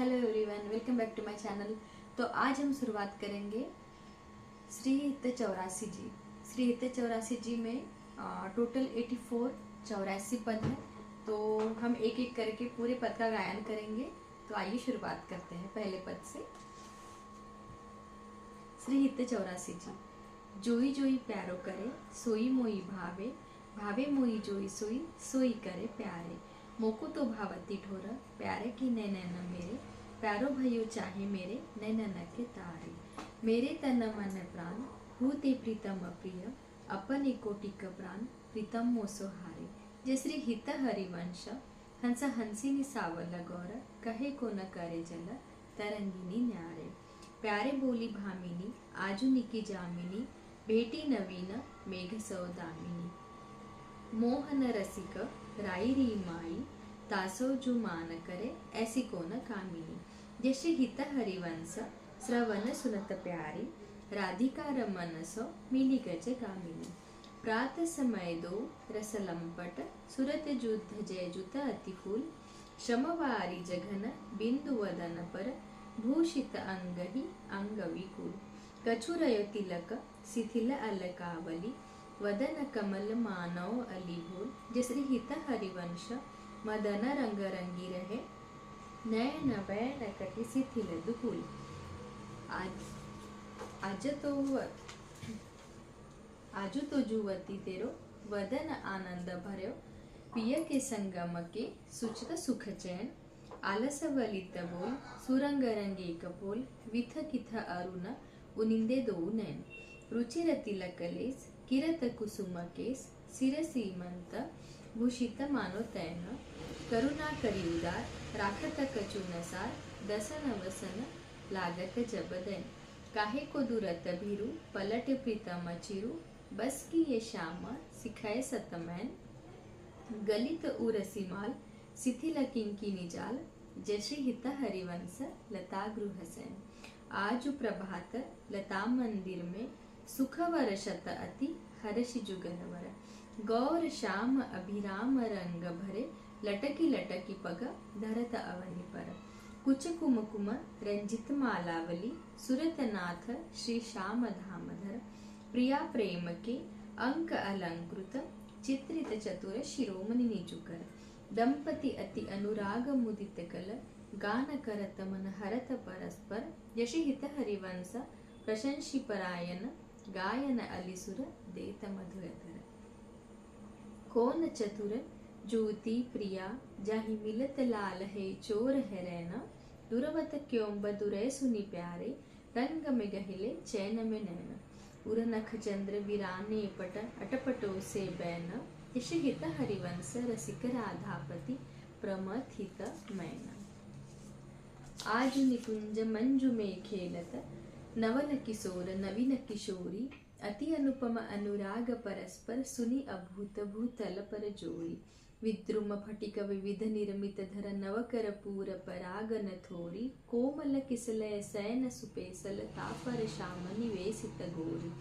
Hello everyone, welcome back to my channel. तो आज हम शुरुआत करेंगे श्री हित 84 जी। श्री हित 84 जी में टोटल 84 पद है। तो हम एक एक करके पूरे पद का गायन करेंगे। तो आइए शुरुआत करते हैं पहले पद से। श्री हित 84 जी। जोई जोई प्यारो करे, सोई मोई भावे, भावे मोई जोई सोई, सोई करे प्यारे। मोको तो भावती ठोर, प्यारे की नैनन मेरे, प्यारो भयो चाहे मेरे, नैनन के तारे। मेरे तन मन प्राण, हूते प्रीतम प्रिय, अपन कोटि प्राण, प्रीतम मोसो हारे। जय श्री हित हरिवंश, हंस हंसिनी सावल गौर, कहे को न करे जल, तरंगिनी न्यारे। प्यारे बोली भामिनी, आजुनिकी जामिनी, बेटी नवीन, मेघ सौदामिनी। मोहन रसिक, राई री माई, तासो जो मान करे, ऐसी को न कामिनी। जैसे हित हरिवंश, श्रवण सुनत प्यारी, राधिका रमन सो, मिली गज गामिनी। प्रात समय दो रस लंपट, सुरत युद्ध जय जुत अति फूल, श्रमवारी जघन, बिंदु वदन पर, भूषित अंगहि अंग विकुल। कछुरयो तिलक, शिथिल अलकावली, वदन कमल मानव अलीभूल। जश्री हित हरिवंश, मदन रंग रंगी रहे, नयन बैन कटि शिथिल दुकुल। आजु तो जुवती तेरो, वदन आनंद भर्यो, पिय के संगम के सुचित सुख चैन। आलस वलित बोल, सुरंग रंगे कपोल, विथ किथ अरुण, उनिंदे दो नैन। रुचिर तिलक लेस, किरत कुसुम केस, सिर सीमंत, भूषित मानो तैन। करुणा करी उदार, राखत कचुन सार, दसन वसन लागत जब दैन। काहे को दुरत भीरु, पलट प्रीतम चिरु, बस की ये श्याम, सिखाए सतमैन। गलित उरसी माल, शिथिल किंकिनी जाल, जैसे हित हरिवंश, लता गृह सैन। आज प्रभात लता मंदिर में, सुख वर्षत अति, हर्षि जुगनवर। गौर श्याम अभिराम रंग भरे, लटकी लटकी पग, धरत अवनि पर। कुच कुम कुम रंजित मालावली, सुरत नाथ श्री श्याम धामधर। प्रिया प्रेम के अंक अलंकृत, चित्रित चतुर शिरोमणि निजुकर। दंपति अति अनुराग मुदित कल, गान करत मन हरत परस्पर। यशि हित हरिवंश, प्रशंसी परायण, गायन अलिसुर, देत मधुरधर। कौन चतुर ज्योति प्रिया, जाहि मिलत लाल है चोर है रैना। दुरवत क्यों बदुरै सुनि प्यारे, रंग में गहिले चैन में नैन। उर नख चंद्र वीराने पट, अटपटो से बैन। यश हित हरिवंश, रसिक राधापति, प्रमथित मैन। आजु निकुंज मंजु में खेलत, नवल किशोर नवीन किशोरी। अति अनुपम अनुराग परस्पर, सुनि अभूत भूतल पर जोरी। विद्रुम फटिक विविध निर्मित धर, नवकर पूर परागन थोरी। कोमल किसलय सैन सुपेसल, तापर श्याम निवेशित गोरी।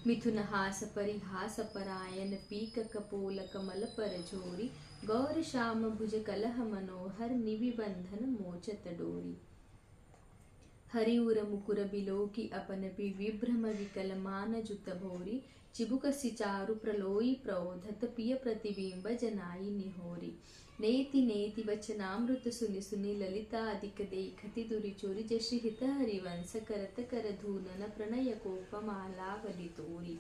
मिथुन हास परिहास परायन, पीक कपोल कमल पर झोरी। गौर श्याम भुज कलह मनोहर, निवि बंधन मोचत डोरी। हरिउर मुकुर बिलोकी अपन विभ्रम विकल मान जुत भोरी। चिबुक सिचारु प्रलोई प्रोधत, पिय प्रतिबिंब जनाई निहोरी। नेति नेति वचनामृत सुनि सुनि, ललिता अधिक देखति दुरिचोरी। जश्री हित हरिवंश, करत कर धूनन, प्रणय कोप मालावली तोरी।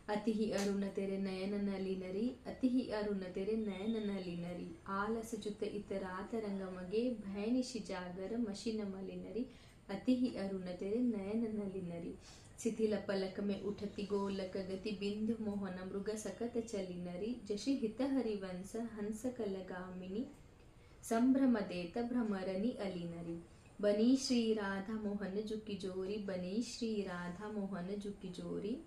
अति ही अरुण तेरे नयन नलिनरी, अति ही अरुण तेरे नयन नलिनरी। आलस जुत इतरात रंग मगे, भय निशि जागर मशिन मलिनरी। अति ही अरुण तेरे नयन नलिनरी। शिथिल पलक में उठती गोलक गति, बिंदु मोहन मृग सकत चली नरी। जशि हित हरिवंश, हंस कलगामिनी, संभ्रम देत भ्रमरनी अलिनरी। बनी श्री राधा मोहन जुकी जोरी, बनी श्री राधा मोहन जुकी जोरी।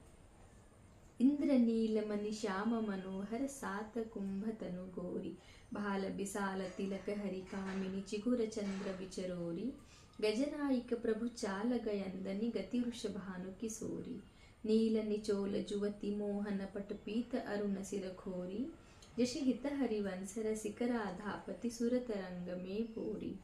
इंद्र नील मणि श्याम मनोहर, सात कुंभ तनु गोरी। भाल बिसाल तिलक हरि कामिनी, चिगुर चंद्र विचरोरी। गजनायक प्रभु चाल गयंदनी, गति वृषभानु किशोरी। नील निचोल जुवती मोहन पट, पीत अरुण सिर खोरी। यश हित हरिवंश, रसिक राधापति, सुरत रंग में पोरी।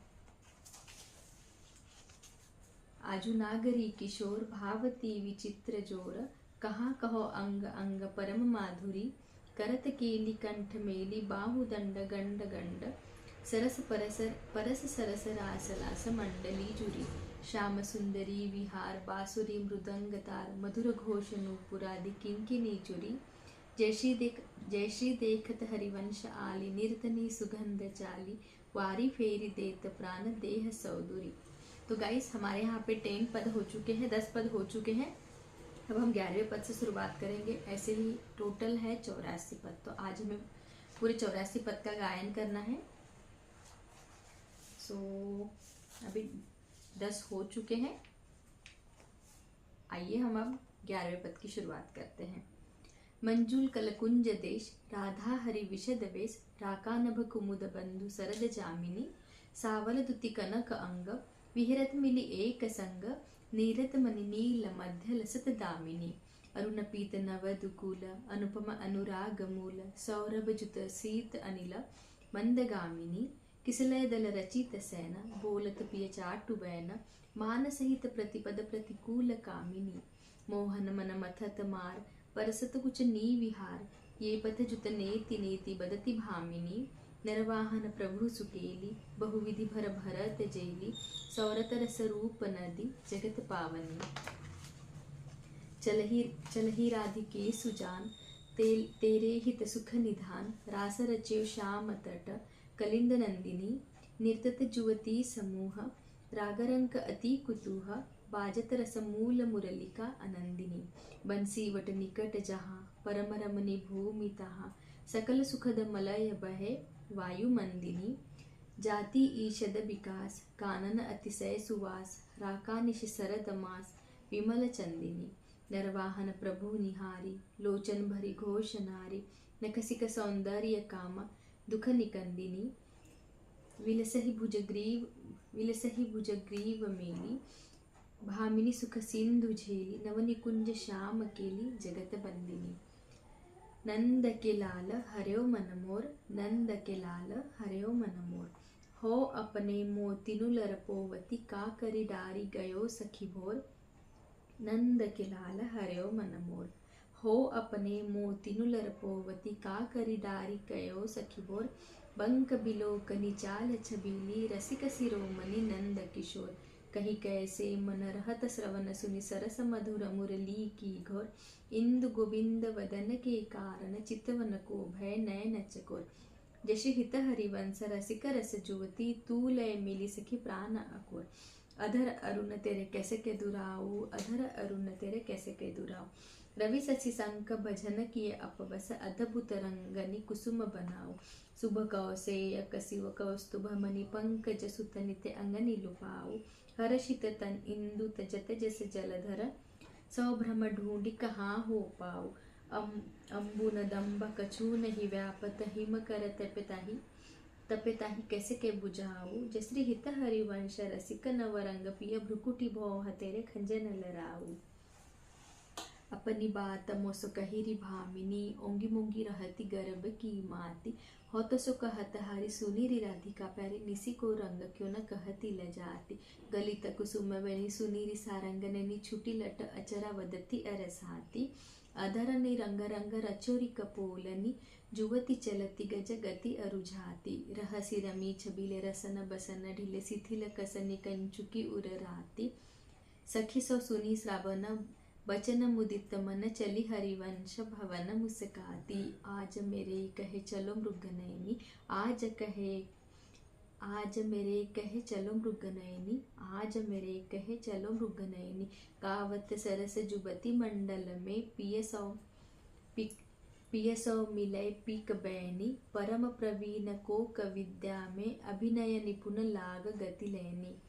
आजु नागरी किशोर भावती विचित्र जोर, कहाँ कहो अंग अंग परम माधुरी, करत केली कंठ मेली बाहुदंड गंड गंड, सरस परस सरस रास लास मंडली जुरी, श्याम सुंदरी विहार बासुरी मृदंग तार, मधुर घोष नूपुरादि किंकिनी चुरी, जय श्री देखत हरिवंश आली, निर्तनी सुगंध चाली, वारी फेरी देत प्राण देह सौदुरी। तो गाइस हमारे यहाँ पे 10 पद हो चुके हैं, 10 पद हो चुके हैं। अब हम 11वें पद से शुरुआत करेंगे। ऐसे ही टोटल है 84 पद, तो आज हमें पूरे 84 पद का गायन करना है। अभी 10 हो चुके हैं। आइए हम अब 11वें पद की शुरुआत करते हैं। मंजुल कलकुंज देश, राधा हरि विशद वेश, राका नभ कुमुद बंधु सरद जामिनी, सावल दुति कनक अंग, विहरत मिली एक संग, नीरत मणि नील मध्य लसत दामिनी, अरुण पीत नव दुकूल, अनुपम अनुराग मूल, सौरभ जुत सीत अनिल मंदगामिनी, किसलय दल रचित सैन, बोलत पिय चाटु बैन, मान सहित प्रतिपद प्रतिकूल कामिनी, मोहन मन मथत मार, परसत कुछ नी विहार, ये पथ जुत नेति नेति बदति भामिनी, नरवाहन प्रभु सुकेली, बहुविधि भर भरत जेली, सौरत रस रूप नदी जगत पावनी, चलही राधिके सुजान, तेरे हित सुख निधान, रास रच्यो श्याम तट, कलिंद नंदिनी, निर्तत जुवती समूह, रागरंक अति कुतूह, बाजत रस मूल मुरलिका आनंदिनी, बंसी वट निकट जहाँ, परम रमणी भूमि तहाँ, सकल सुखद मलय बहे वायु मंदिनी, जाति ईषद विकास, कानन अतिशय सुवास, राका निश सरद मास, विमल चंदिनी, नरवाहन प्रभु निहारी, लोचन भरी घोष नारी, नखसिक सौंदर्य काम, दुख निकंदिनी, विलसहि भुजग्रीव मेली, भामिनी सुख सिंधु झेली, नवनिकुंज श्याम केली, जगत बंदिनी, नंद के लाल हर्यो मन मोर, नंद के लाल हर्यो मन मोर, हो अपने मोतिनु लरपोवती, का करी डारी गयो सखी भोर, नंद के लाल हर्यो मन मोर, हो अपने मोतिनु लरपोवती, का करी डारी गयो सखी भोर, बंक बिलोकनी चाल छबीली, रसिक शिरोमणि नंद किशोर, कहीं कैसे मन रहत श्रवण सुनि, सरस मधुर मुरली की घोर, इंदु गोविंद वदन के कारण, चितवन को भय नयन चकोर, जशि हित हरिवंश रसिक रस जुवती, तू लय मिली सखी प्राण अकोर, अधर अरुण तेरे कैसे के दुराऊ, अधर अरुण तेरे कैसे के दुराऊ, रवि शशि शंख भजन किए अपबस, अद्भुत रंगनि कुसुम बनाओ, शुभ कौशेय कसिव कौस्तुभ मणि, पंकज सुत नित्य अंगनि लुभाऊ, हर्षित तन इंदु तजत जस जलधर, सौभ्रम ढूंढि कहाँ हो पाऊ, अम्बुन दम्ब कछु नहीं व्यापत, हिम कर तपिताही कैसे के बुझाऊ, जश्री हित हरिवंश रसिक नवरंग, पिय भ्रुकुटी भौह तेरे खंजन लराऊ, अपनी बात मोस कहिरी भामिनी, ओंगी मोंगी रहती गर्भ की माती, हो तो सो कहत हरि सुनीरी राधिका, प्यारी निसी को रंग क्यों न कहती लजाती, गलित कुसुम बनी सुनीरी सारंगननी, छुटी लट अचरा वदती अरसाती, अधर ने रंग रंग रचोरी कपोलनी, जुवती चलती गज गति अरुझाती, रहसी रमी छबीले रसन बसन, ढीले शिथिल कसनी कंचुकी उर राती, सखी सो सुनी श्रावण बचन मुदित मन, चली हरिवंश भवन मुस्काती, आज मेरे कहे चलो मृगनयनी, आज मेरे कहे चलो मृगनयनी, आज मेरे कहे चलो मृगनयनी, गावत सरस जुबती मंडल में, पिय सौ मिलय पीक बैनी, परम प्रवीण को कविद्या में, अभिनय निपुण लाग गति लैनी,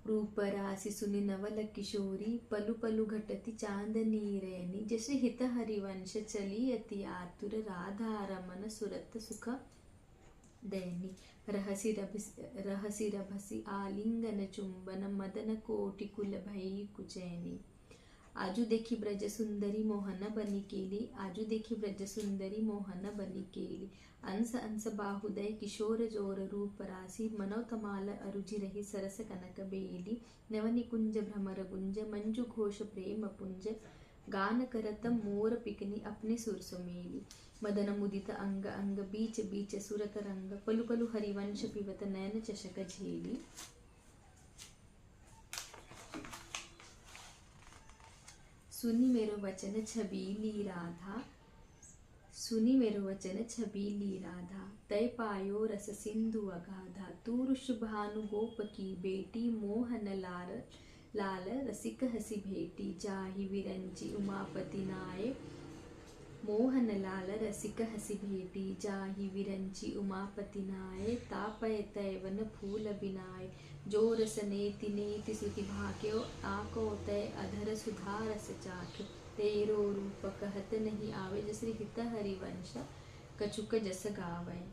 रूप राशि सुनि नवल किशोरी, पलु पलु घटति चांदनी रैनी, जैसे हित हरिवंश चली अति आतुर, राधा रमन सुरत सुख दैनी, रहसी रभसी आलिंगन चुंबन, मदन कोटि कुल भई कुचैनी, आजू देखी ब्रज सुंदरी मोहन बनी केली, आजू देखी ब्रज सुंदरी मोहन बनी केली। अंस अंस बाहुदय किशोर जोर रूप राशि, मनौ तमाल अरुचि रही सरस कनक बेली। नवनि कुंज भ्रमर गुंज, मंजू घोष प्रेम पुंज, गान करत मोर पिकनी अपने सुर सुमेली। मदन मुदित अंग अंग, बीच बीच सुरत रंग, पलु पलु हरिवंश पिबत नयन चषक झेली। सुनी मेरो वचन छबीली राधा, सुनी मेरो वचन छबीली राधा, तय पायो रस सिंधु अगाधा। तू ऋषभानु गोप की बेटी, मोहन लाल लाल रसिक हसी भेटी। जाहि विरंची उमापति नाय, मोहन लाल रसिक हसी भेटी। जाहि विरंची उमापति नाय, तापय तैवन फूल बिनाय। जो रस नेति नेति सुति भाक्यो, आको तय अधर सुधा रस चाख्यो। तेरो रूप कहत नहीं आवे, जसरी हित हरिवंश कछुक जस गावै।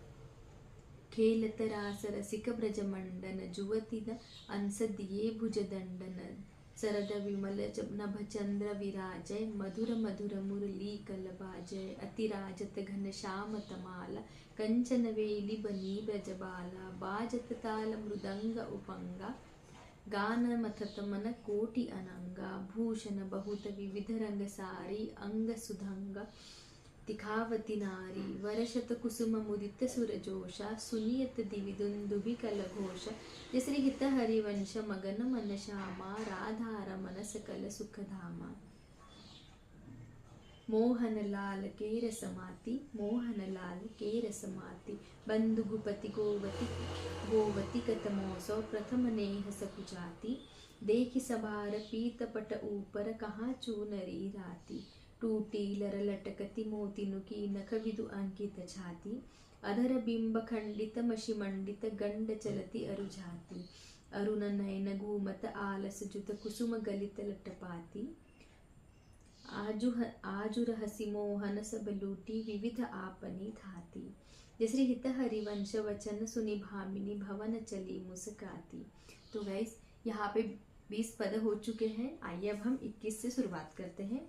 खेलत रास रसिक ब्रज मंडन, जुवति न अंस दिए भुज दंडन। सरद विमल नभ चंद्र विराजय, मधुर मधुर मुरली कल बाजय। अति राजत घन श्याम तमाला, कंचन वेली बनी ब्रजबाला। बाजत ताल मृदंग उपंगा, गान मथत मन कोटि अनंगा। भूषण बहुत विविध रंग सारी, अंग सुधंगा तिखावती नारी। वर्षत कुसुम मुदित सुरजोषा, सुनियत दिवि दुंदुभि कल घोष। जसरी हित हरिवंश मगन मन श्यामा, राधा रमन सकल सुख धामा। मोहन लाल के रसमाती, मोहन लाल के रसमाती। बंधु गुपति गोवती, गोवती कतमोसौ, प्रथम नेह सकुचाती। देखि सभार पीत पट ऊपर, कहाँ चूनरी राती। टूटी लर लटकती मोती नुकी, नख विदु अंकित छाती। अधर बिंब खंडित मषि मंडित, गंड चलती अरुझाती। अरुण नयन घूमत आलस जुत, कुसुम गलित लटपाती। आजु रहसी मोहन सब लूटी, विविध आपनी थाती। जसरी हित हरिवंश वचन सुनि भामिनी, भवन चली मुस्काती। तो गाइस यहाँ पे 20 पद हो चुके हैं। आइए अब हम 21 से शुरुआत करते हैं।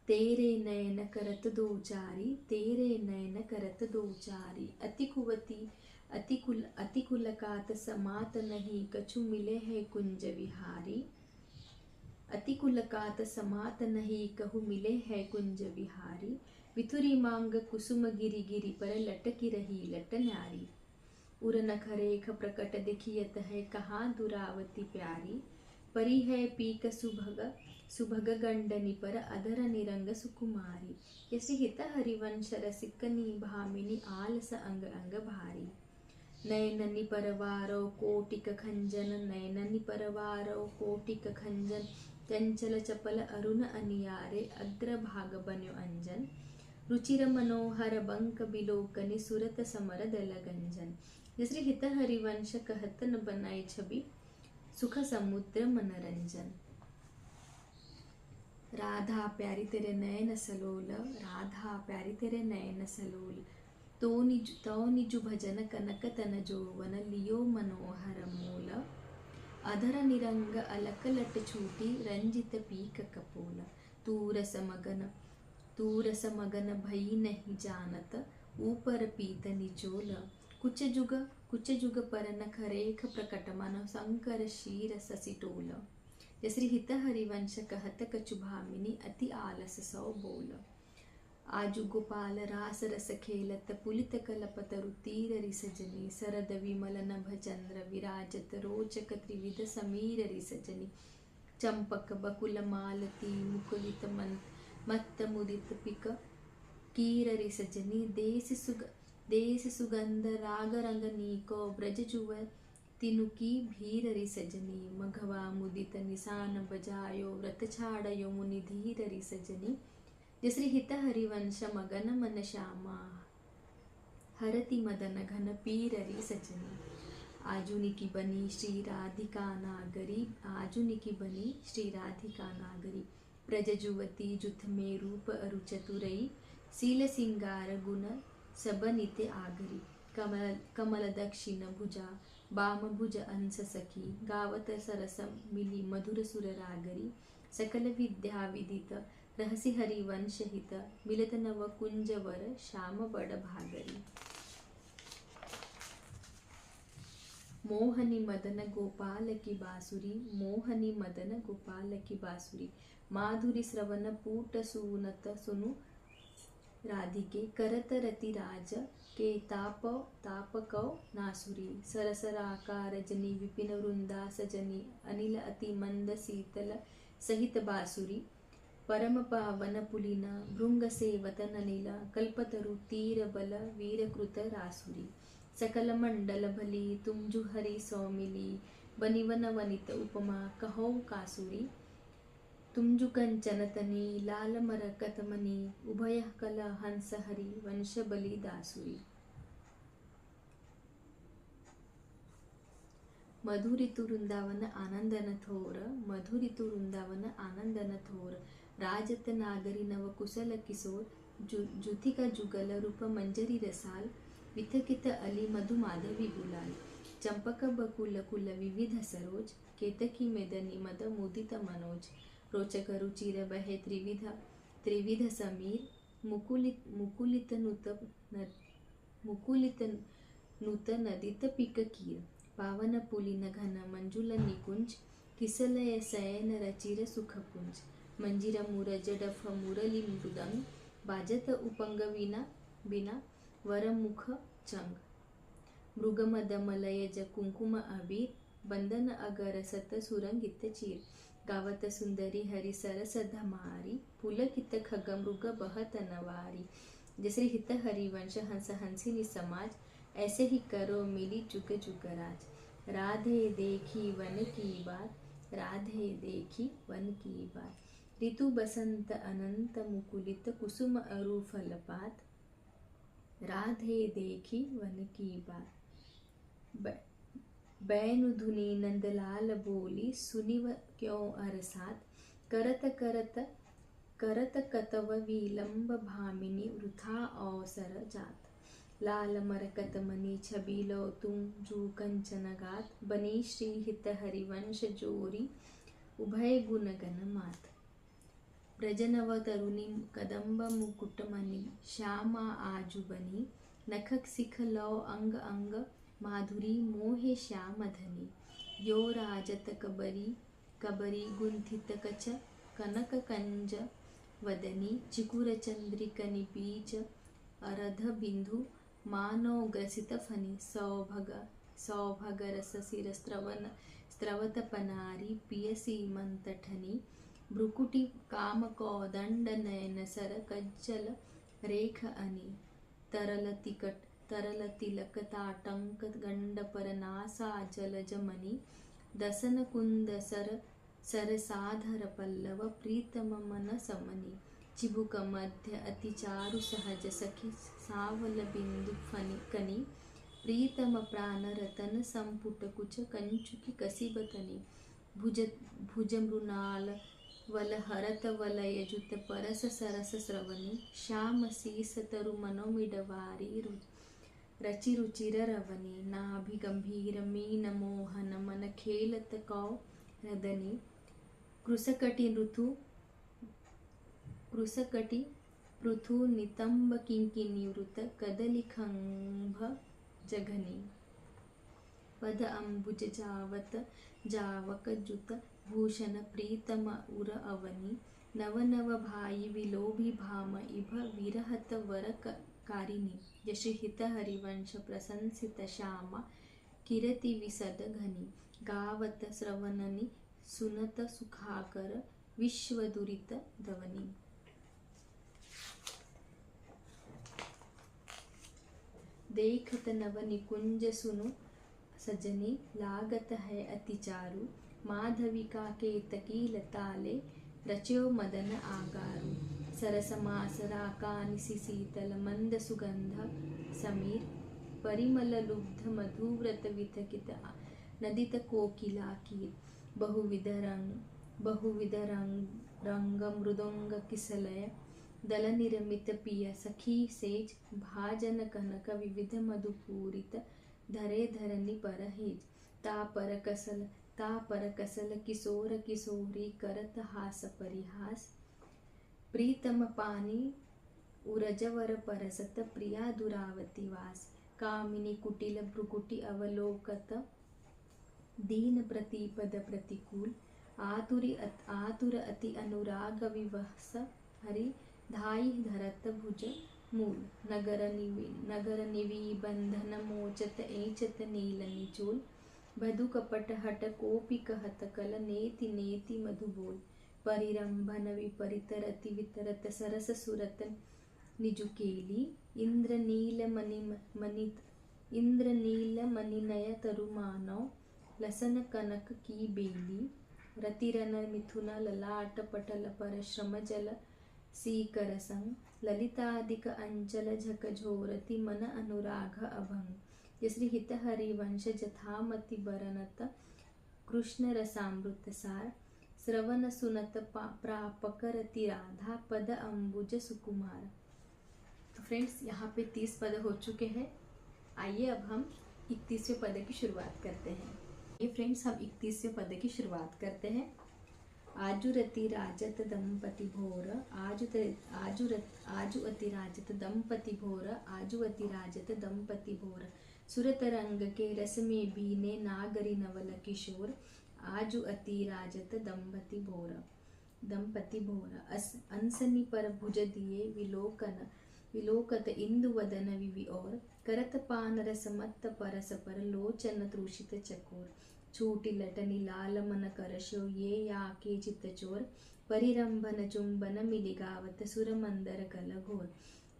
तेरे नयन करत दो चारी, तेरे नयन करत दो चारी। अति कुलकात समात नहीं, कछु मिले है कुंज विहारी। अति कुलकात समात नहीं, कहु मिले है कुंज विहारी। विथुरी मांग कुसुम गिरि गिरि पर, लटकी रही लट न्यारी। उर नख रेख प्रकट दिखियत है, कहाँ दुरावती प्यारी। परी है पीक सुभग सुभग गंडनी पर, अधर निरंग सुकुमारी। यसी हित हरिवंश रसिकनी, भामिनी आलस अंग अंग भारी। नयननि परवारो कोटिक खंजन, नयननि परवारो कोटिक खंजन। चंचल चपल अरुण अनियारे, अग्र भाग बन्यो अंजन। रुचिर मनोहर बंक बिलोकनि, सुरत समर दल गंजन। जसरी हित हरिवंश कहत न बनाई छवि, सुख समुद्र मनरंजन। राधा प्यारी तेरे नयन सलोल, राधा प्यारी तेरे नयन सलोल। तो निजु भजन कनक तन जोवन, लियो मनोहर मूल। अधर निरंग अलक लट छूटी, रंजित पीक कपोल। तू रस मगन भई नहीं जानत, ऊपर पीत निचोल। कुछ जुग पर नख रेख प्रकट, मन शंकर शीर ससिटोल। जसरी हित हरिवंश कहत कछु भामिनी, अति आलस सौ बोल। आजु गोपाल रास रस खेलत, पुलित कलपत रुतीर रिसजनी। सरद विमल नभ चंद्र विराजत, रोचक त्रिविध समीर रिसजनी। चंपक बकुल मालती, मुकुलित मत्त मुदित पिक कीर रिसजनी। देश सुगंध राग रंग नीको, ब्रज जुव तिनुकी भीर रिसजनी। मघवा मुदित निशान बजायो, व्रत छाड़यो मुनि धीर रिसजनी। जसरी हित हरिवंश मगन मन श्यामा, हरति मदन घन पीर रिसजनी। आजुनिकी बनी श्री राधिका नागरी, आजुनिकी बनी श्री राधिका नागरी। ब्रज जुवती जुथ में रूप अरु चतुरई, सील सिंगार गुण सब नित्य आगरी। कमल दक्षिण भुजा, बाम भुज अंस सखी। गावत सरस मिली मधुर सुर रागरी। सकल विद्या विदित रहसि हरिवंश हित मिलत नव कुंजवर श्याम बड़ भागरी। मोहनी मदन गोपाल की बांसुरी मोहनी मदन गोपाल की बांसुरी माधुरी श्रवण पूट सुनत सुनु राधिके करत रति राज के तापकौ नासुरी सरसराकार जनी विपिन वृंदा सजनी अनिल अति मंद शीतल सहित बासुरी परम पावन पुलिन भृंग सेवत ननिल कल्पतरु तीर बल वीरकृत रासुरी सकल मंडल भली तुमजु हरि सौमिली बनिवन वनित उपमा कहो कासुरी तुमजु कंचन तनी लाल मरकत मनी उभय कल हंस हरि वंश बलि दासुरी। मधुरितु वृंदावन आनंदन थोर मधुरितु वृंदावन आनंदन थोर राजत नागरी नव कुशल किशोर जुथिका जुगल रूप मंजरी रसाल विथकित अली मधु माधवी गुलाल चंपक बकुल कुल विविध सरोज केतकी मेदनी मद मुदित मनोज रोचक रुचिर बहे त्रिविध समीर मुकुलित नुत नदित पिक कीर पावन पुलिन घन मंजुल निकुंज किसलय शयन रचिर सुखपुंज मंजिर मुरज डफ मुरली मृदंग बाजत उपंग बिना वरमुख चंग मृगमद मलयज कुंकुम अबीर बंदन अगर सत सुरंगित चीर गावत सुंदरी हरि सरस धमारी पुलकित खग मृग बहत नवारी। जैसे हित हरिवंश हंस हंसिनी समाज ऐसे ही करो मिली जुग जुग राज। राधे देखी वन की बात राधे देखी वन की बात ऋतु बसंत अनंत मुकुलित कुसुम अरु फलपात राधे देखी वन की बात। बैनु धुनी नंदलाल बोली सुनिव क्यों अरसात करत कतव विलंब भामिनी वृथा अवसर जात लाल मरकत मनी छबीलो तुम जू कंचन गात बनी श्री हित हरिवंश जोरी उभय गुणगन मात ब्रजनव तरुणी कदम्ब मुकुटमणि श्यामा आजु बनी नखक सिख लो अंग अंग माधुरी मोहे श्याम धनी यो राजत कबरी गुंथित कच कनक कंज वदनी चिकुर चंद्रिक निपीच अरध बिंदु मानो ग्रसित फनी सौभग रस सिर स्त्रवत पनारी पियसी मंतठनी भ्रुकुटी काम कौदंड नयन सर कज्जल रेख अनी तरल तिलक ताटंक गंड पर नासा जल जमनी दसन कुंद सर साधर पल्लव प्रीतम मन समनी चिबुक मध्य अति चारु सहज सखी सावल बिंदु कनी प्रीतम प्राण रतन संपुट कुच कंचुकी कसिबतनी भुज मृणाल वल हरत वलय जुत परस सरस श्रवणी श्याम शीस तरु मनोमिडवारी रचि रुचिर रवनी नाभि गंभीर मीन मोहन मन खेलत कौ रदनी कृसकटि पृथु नितंब किंकिनी वृत कदली खंभ जघनी पद अंबुज जावक जुत भूषण प्रीतम उर अवनी नव नव भाई विलोभी भाम इभ विरहत वर कारिणी यश हित हरिवंश प्रशंसित श्यामा कीरति विसद घनी गावत श्रवणनि सुनत सुखाकर विश्व दुरित दवनी। देखत नव निकुंज सुनु सजनी लागत है अति चारु माधवी का केतकी लताले रच्यो मदन आगारु सरसमास राकानिसि शीतल मंद सुगंध समीर परिमल लुब्ध मधुव्रत विथकित नदित कोकिला कीर बहुविध रंग मृदंग किसलय दल निरमित पिय सखी सेज भाजन कनक विविध मधुपूरित धरे धरनी परहेज तापर ता पर कसल किशोर किशोरी करत हास परिहास प्रीतम पानी उरजवर परसत प्रिया दुरावती वास कामिनी कुटिल भ्रुकुटी अवलोकत दीन प्रतिपद प्रतिकूल आतुर अति अनुराग विवहस हरि धाई धरत भुज मूल नगर निवी बंधन मोचत एचत नील निचोल बधु कपट हट कोपि कहत कल नेति नेति मधु बोल परिरंभन विपरीत रति वितरत सरस सुरत निजुकेली इंद्र नील मणिनय तरुमानव लसन कनक की बेली रतिरन मिथुन ललाट पटल परश्रम जल सीकर संग ललितादिक अंचल झकझोरति मन अनुराग अभंग जश्री हित हरिवंश जथामति बरनत कृष्ण रसामृत सार श्रवण सुनत प्रापक रति राधा पद अंबुज सुकुमार। तो फ्रेंड्स यहाँ पे 30 पद हो चुके हैं। आइए अब हम 31वें पद की शुरुआत करते हैं। ये फ्रेंड्स हम 31वें पद की शुरुआत करते हैं। आजु रति राजत दंपति भोर आजु अति राजत दंपति भोर आजु अति राजत दंपति भोर सुरत रंग के रस में बीने नागरी नवल किशोर आजु अति राजत दंपति भोर अंसनी पर भुज दिए विलोकत इंदु वदन विवि और करत पान रस मत्त परस पर लोचन तृषित चकोर छूटी लटनी लाल मन करशो ये याके चित चोर परिरंभन चुंबन मिलिगावत सुर मंदर कल घोर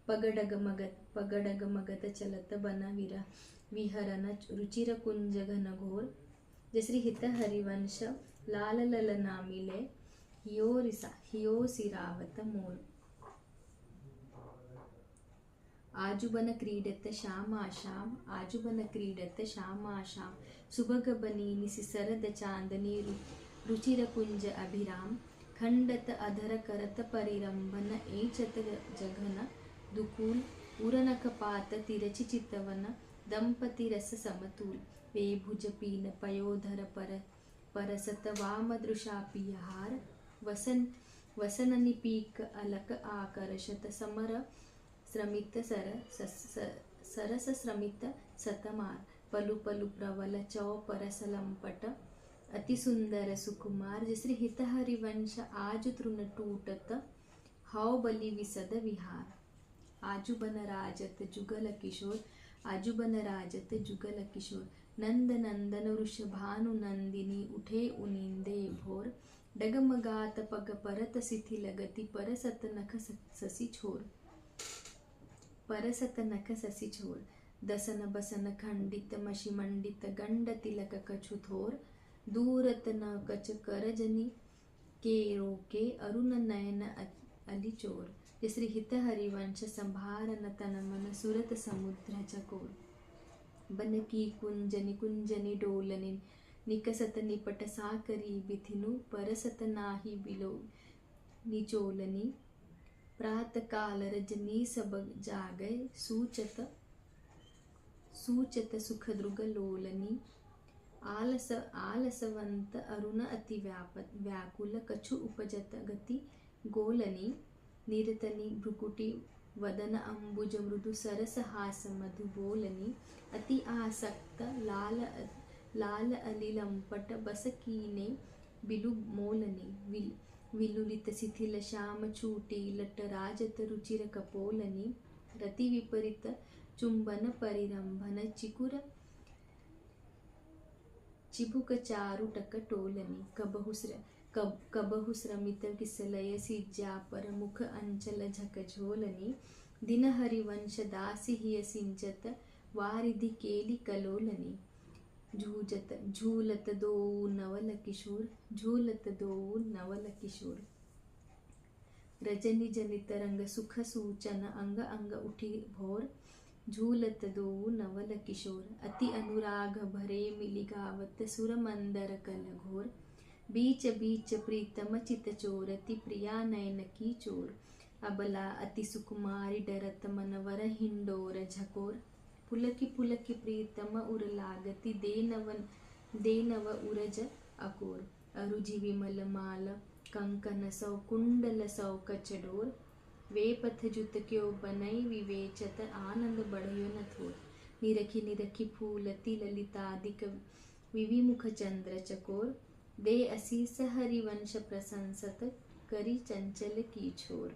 पगडग मगत चलत बन विहरन रुचिर कुंज घन घोर जश्री हित हरिवंश लाल ललना मिले हियो सिरावत मोर आजुबन क्रीडत श्यामाशाम आजुबन क्रीडत श्यामाशाम सुभग बनीनि सिसरद चांदनी रुचिर कुंज अभिराम खंडत अधर करत परिरंभन एचत जघन दुकूल उरनक पात तिरचि चितवन दंपति रस समतूल वे भुज पीन पयोधर परसत वाम दृशा पियहार वसन निपीक अलक आकर्षत समर श्रमित सरस श्रमित सतमार पलु पलु प्रवल चौ परस लंपट अति सुंदर सुकुमार जश्री हित हरिवंश आज तृण टूटत हौ बलि विसद विहार आजु बन राजत जुगल किशोर आजु बन राजत जुगल किशोर नंद नंदन वृषभानु नंदिनी उठे उनिंदे भोर डगमगात पग परत सिथि लगति परसत नख ससी छोर परसत नख ससी छोर दसन बसन खंडित मशि मंडित गंड तिलक कछु थोर दूरत न कच करजनी के रोके अरुण नयन अली चोर जश्री हित हरिवंश संभारन तन मन सुरत समुद्र चकोर बन की कुंजनि डोलनि निकसत निपट साकरी बिथिनु परसत नाही बिलो निचोलनी प्रात काल रजनी सब जागय सूचत सुख द्रुग लोलनी आलसवंत अरुण अति व्याकुल कछु उपजत गति गोलनी निरतनी भ्रुकुटी वदन अंबुज मृदु सरस हास मधु बोलनी अति आसक्त लाल अलिलंपट बस कीने बिलु मोलनी विलुलित शिथिल श्याम छूटी लट राजत रुचिर कपोलनी रति विपरीत चुंबन परिरंभन चिबुक चारु टक टोलनी कबहु श्रमित किसलय सिज्जा पर मुख अंचल झकझोलनी दिन हरिवंश दासी हिय सिंचत वारिधि केली कलोलनी झूलत दो नवल किशोर रजनी जनित रंग सुख सूचन अंग अंग उठी भोर झूलत दो नवल किशोर अति अनुराग भरे मिली गावत सुर मंदर कल घोर बीच बीच प्रीतम चित चोरति प्रिया नयन की चोर अबला अति सुकुमारी डरत मनवर हिंडोर झकोर पुलकी पुलकी प्रीतम उर लागति देनव उरज अकोर। अरुझि विमल माल कंकन सौ कुंडल सौ कचडोर। वे पथ जुत क्यों बनई विवेचत आनंद बढ़ियो न थोर। निरखी निरखी फूलती ललितादिक विविमुख चंद्र चकोर। दे असीस हरिवंश प्रशंसत करी चंचल की छोर।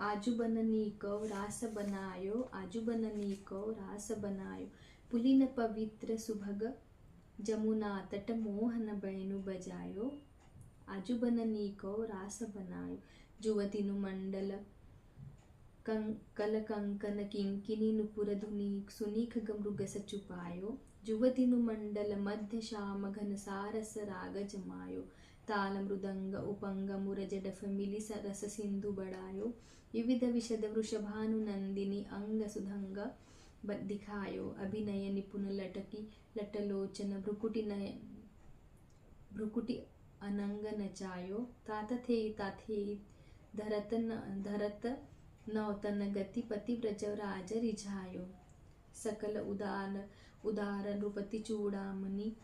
आजू बननी को रास बनायो, आजू बननी को रास बनायो। पुलिन पवित्र सुभग जमुना तट मोहन बैनु बजायो। आजू बननी को रास बनायो। जुवतिनु मंडल कल कंकन किंकिनी नुपुर धुनी सुनीख मृग सचुपायो। जुवतिनु मंडल मध्य श्याम घन सारस राग जमायो। ताल मृदंग उपंग मुरज डफ मिली रस सिंधु बढ़ायो। विविध विशद वृषभानु नंदिनी अंग सुधंग दिखायो। अभिनय निपुण लटकी लटलोचन भ्रुकुटी अनंग नचायो। ताथे धरत नौतन गति पति व्रज राज रिझायो। सकल उदार नृपति चूड़ामणि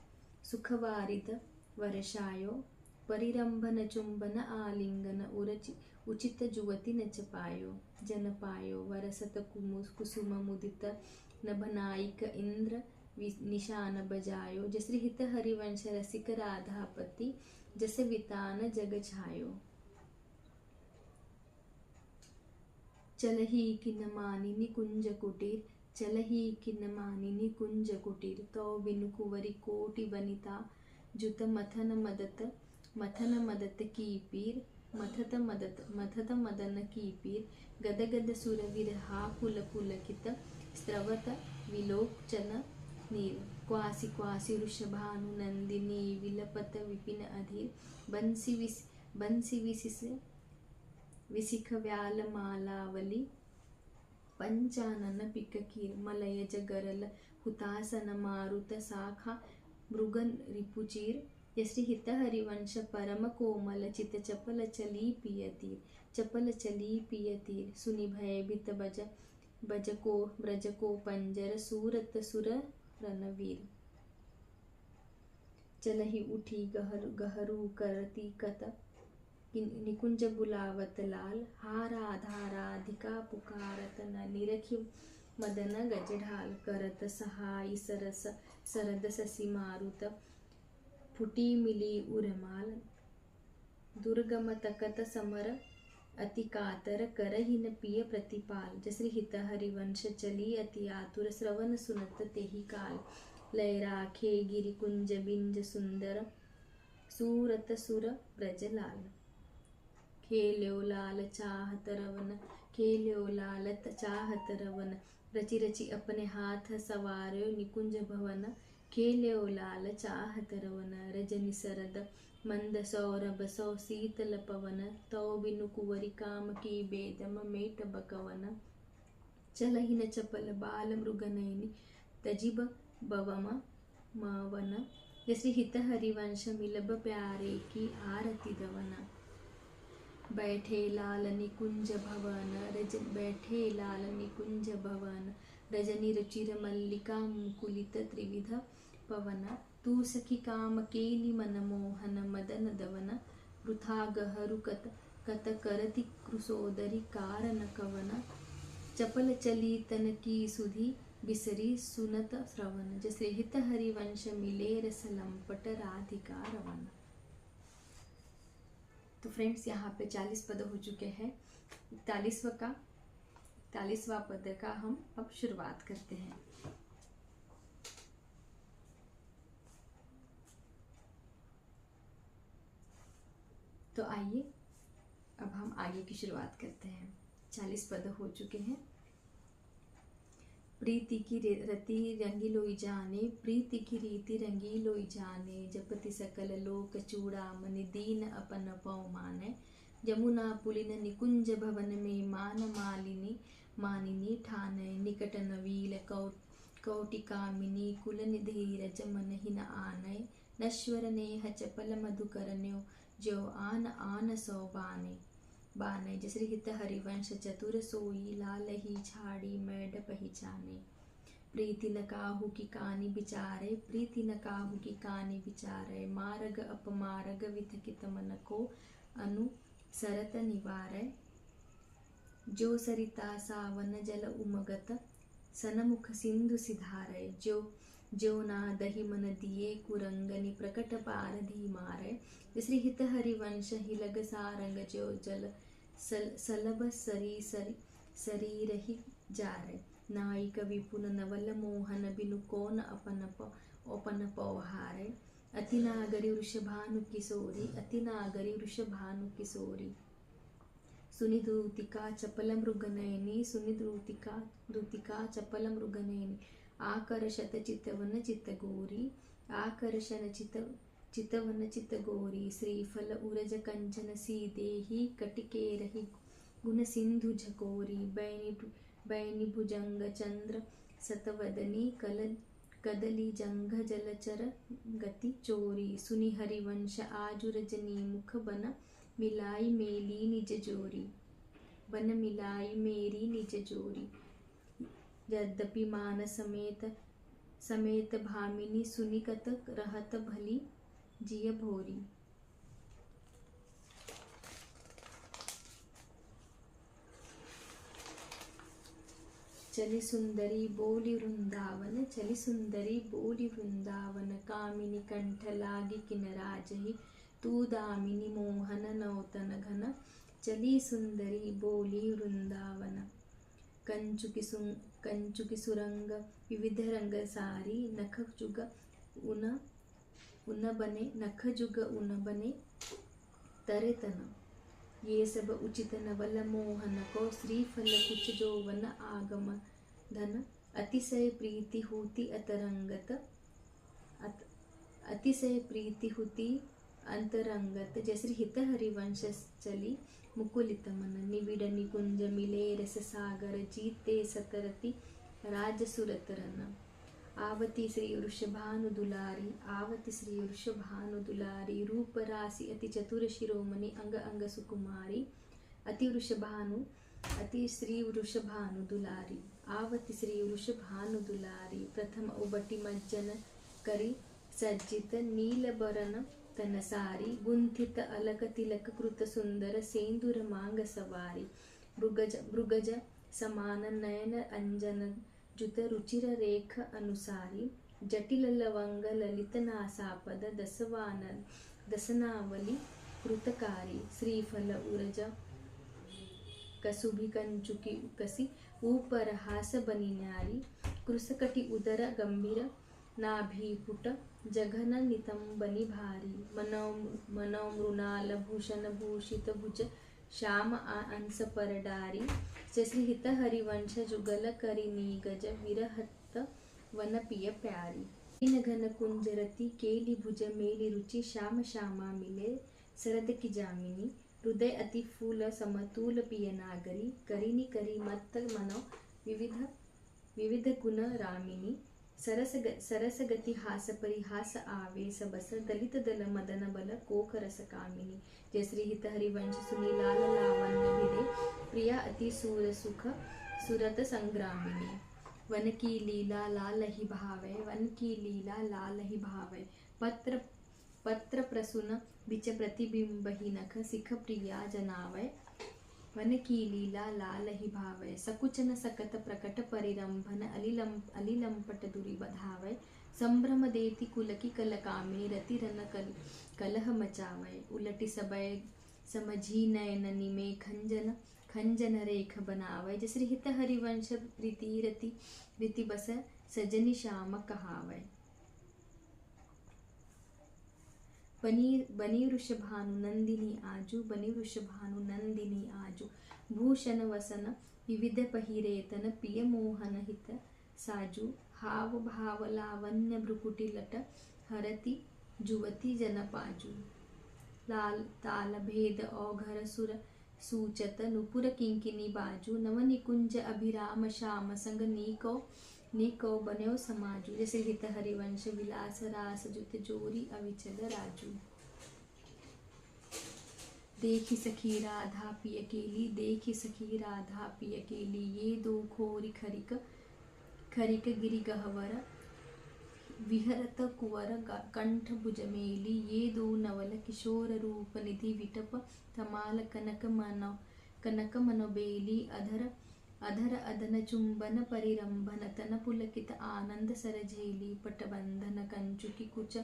सुखवारिद वर्षायो। परिरंभन चुंबन आलिंगन उचित जुवति नच पायो। जन पायो वरसत कुसुम मुदित नभनायिक इंद्र निशान बजायो। जसि हित हरिवंश रसिक राधापति जस वितान जग छायो। चलही किन मानिनी कुंज कुटीर, चलही किन मानिनी कुंज कुटीर। तो बिनु कुंवरी कोटि वनिता जुत मथन मदत की पीर। मथत मदन की पीर। गद गद सुर विरहा पुलकित स्रवत विलोचन नीर। क्वासी क्वासी वृषभानु नंदिनी विलपत विपिन अधीर। बंसी विसिख व्याल मालावली पंचानन पिककीर। मलयज गरल हुतासन मारुत शाखा मृगन रिपुचीर। यश्री हित हरिवंश परम कोमल चित चपल चली पियतीर। सुनि भयभीत ब्रज को पंजर सूरत सुर रणवीर। चलहि उठी गहरू करती कत निकुंज बुलावत लाल। हा राधा राधिका पुकारत न निरखि मदन गजढाल। करत सहाई सरस सरद ससी मारुत फुटी मिली उर्माल। दुर्गम तकत समर अति कातर करहिन पिय प्रतिपाल। जसि हित हरिवंश चली अति आतुर श्रवण सुनत तेहि काल। लय राखे गिरि कुंज बिंज सुंदर सूरत सुर ब्रज लाल। खेल्यो लाल चाहत रवन रचि रचि अपने हाथ सवार्यो निकुंज भवन। खेल्यो लाल चाहत रवन रजनी सरद मंद सौरभ सौ शीतल पवन। तो बिनु कुंवरी काम की बेदम मेट बकवन। चलहि न चपल बाल मृगनयनी तजिब बवम मवन। यश्री हित हरिवंश मिलब प्यारे की आरती दवन। बैठे लाल निकुंज भवन रजनी रुचिर मल्लिका मुकुलित त्रिविध पवन। तू सखी काम केली मनमोहन मदन दवन। वृथा गहरू कत करति क्रुसोदरी कारण कवन। चपल चली तन की सुधी बिसरी सुनत श्रवण। जैसे हित हरिवंश मिले रस लंपट राधिका रवन। तो फ्रेंड्स यहाँ पे 40 पद हो चुके हैं। 41वां पद का हम अब शुरुआत करते हैं। तो आइए अब हम आगे की शुरुआत करते हैं। 40 पद हो चुके हैं। प्रीति की रति रंगी लोई जाने, प्रीति की रीति रंगी लोई जाने। जपति सकल लोक चूड़ामणि दीन अपन पौ माने। जमुना पुलिन निकुंज भवन में मान मानिनी ठाने। निकट नवील कौटिकामिनी कुल निधीरज मन हिन आने। नश्वर नेह चपल मधुकरन्यो जो आन आन सौ बाने। बाने। जसरी हित हरिवंश चतुर सोई, लालही झाड़ी मैड पहचाने। प्रीति न काहू की कानी बिचारे, प्रीति न काहू की कानी बिचारे। मार्ग अपमार्ग विथकित मन को, अनुसरत निवारे। जो सरिता सावन जल उमगत, सनमुख सिंधु सिधारे। जो ना दही मन दिए, कुरंगनि प्रकट पार धी मारे। श्री हित हरिवंश हिलग सारंग, जो जल सलभ शरीर ही जारे। नायिक विपुल नवल मोहन, बिनु कौन अपन पौहारे। अति नागरी वृषभानु किशोरी, अति नागरी वृषभानु किशोरी। सुनि द्रुतिका चपल मृगनयनी, सुनि द्रुतिका चपल मृगनयनी। आकर्षत चितवन चित गोरी, आकर्षण चितवन चित गोरी। श्रीफल उरज कंचन सीदेही, कटिकेरहि गुण सिंधु झकोरी। बैनी भुजंग चंद्र सतवदनी, कदली जंघ जलचर गति चोरी। सुनि हरिवंश आजु रजनी, मुख बन मिलाई मेली निज जोरी, बन मिलाई मेरी निज जोरी। यद्यपि मान समेत भामिनी, सुनिकत रहत भली जिय भोरी। चली सुंदरी बोली वृंदावन, चली सुंदरी बोली वृंदावन। कामिनी कंठ लागी किन राजही, तू दामिनी मोहन नौतन घन। चली सुंदरी बोली वृंदावन। कंचुकी सुरंग विविध रंग सारी, नख जुग उन बने तरे तन। ये सब उचित नवल मोहन को, श्रीफल कुछ जोवन आगम धन। अतिशय प्रीति होती अतरंगत, अतिशय प्रीति होती अंतरंगत। जैसे हित हरिवंश चली मुकुलित मन, निविड़ निकुंज मिले रस सागर। जीते सतरति राज सुरत रन। आवती श्री वृषभानु दुलारी, आवती श्री वृषभानु दुलारी। रूप राशि अति चतुर शिरोमणि, अंग अंग सुकुमारी। अति श्री वृषभानु दुलारी, आवती श्री वृषभानु दुलारी। प्रथम उबटी मज्जन करी सज्जित, नील बरन तन सारी। गुंथित अलक तिलक कृत सुंदर, सेंदुर मांग सवारी। मृगज समान नयन अंजन, जुत रुचिर रेख अनुसारी। जटिल लवंग ललित नासापद, दसनावली कृतकारी। श्रीफल उरज कसुभि कंचुकी कसी, ऊपर हास बनी नारी। कृसकटि उदर गंभीर, नाभिपुट जघन नितंबनि भारी। मनौ मृणाल भूषण भूषित भुज, श्याम अंश पर डारी। श्री हित हरिवंश जुगल करि नीगज, विरहत वन पिय प्यारी। इन घन कुंज रति, केली भुज मेली रुचि। श्याम श्यामा मिले शरद की जामिनी। हृदय अति फूल समतूल पिय नागरी। करिनी करी मत्त मनो विविध गुण रामिनी। सरस गति हास परिहास आवेश बस, दलित दल मदन बल कोक रस कामिनी। जय श्री हित हरिवंश सुनी लाल लावण्य भिदे, प्रिया अति सूर सुख सुरत संग्रामिनी। वन की लीला लाल ही भावै, वन की लीला लाल ही भावै। पत्र प्रसून बिच प्रतिबिंब ही नख, सिख प्रिया जनावै। वन की लीला लाल ही भावै। सकुचन सकत प्रकट परिरंभन, अलिलंपट दुरी बधावै। संभ्रम देति कुलकी कल कामिनी, रति रन कलह मचावै। उलटि सबय समझी नयन निमे, खंजन रेख बनावै। जय श्री हित हरिवंश प्रीति रीति बस, सजनी श्याम कहावै। बनी वृषभानु नंदिनी आजू, बनी वृषभानु नंदिनी आजू। भूषण वसन विविध पहिरे तन, पिय मोहन हित साजू। हाव भाव लावण्य भ्रुकुटी लट, हरति जुवती जन पाजू। ताल भेद औघर सुर सूचत, नुपुर किंकिनी बाजू। नव निकुंज अभिराम श्याम संग, नीको बन्यो समाजू। जैसे हित हरिवंश विलास रास, जुत जोरी अविचल राजू। देखी सखी राधा पिय केली, देखी सखी राधा पिय केली, ये दो खोरी खरिक खरिक गिरि गहवर, विहरत कुवर कंठ भुजमेली, ये दो नवल किशोर रूप निधि विटप, तमाल कनक मनोबेली, अधर अधर अदन चुंबन परिरंभन, तन पुलकित आनंद सरझेली, पटबंधन कंचुकी कुच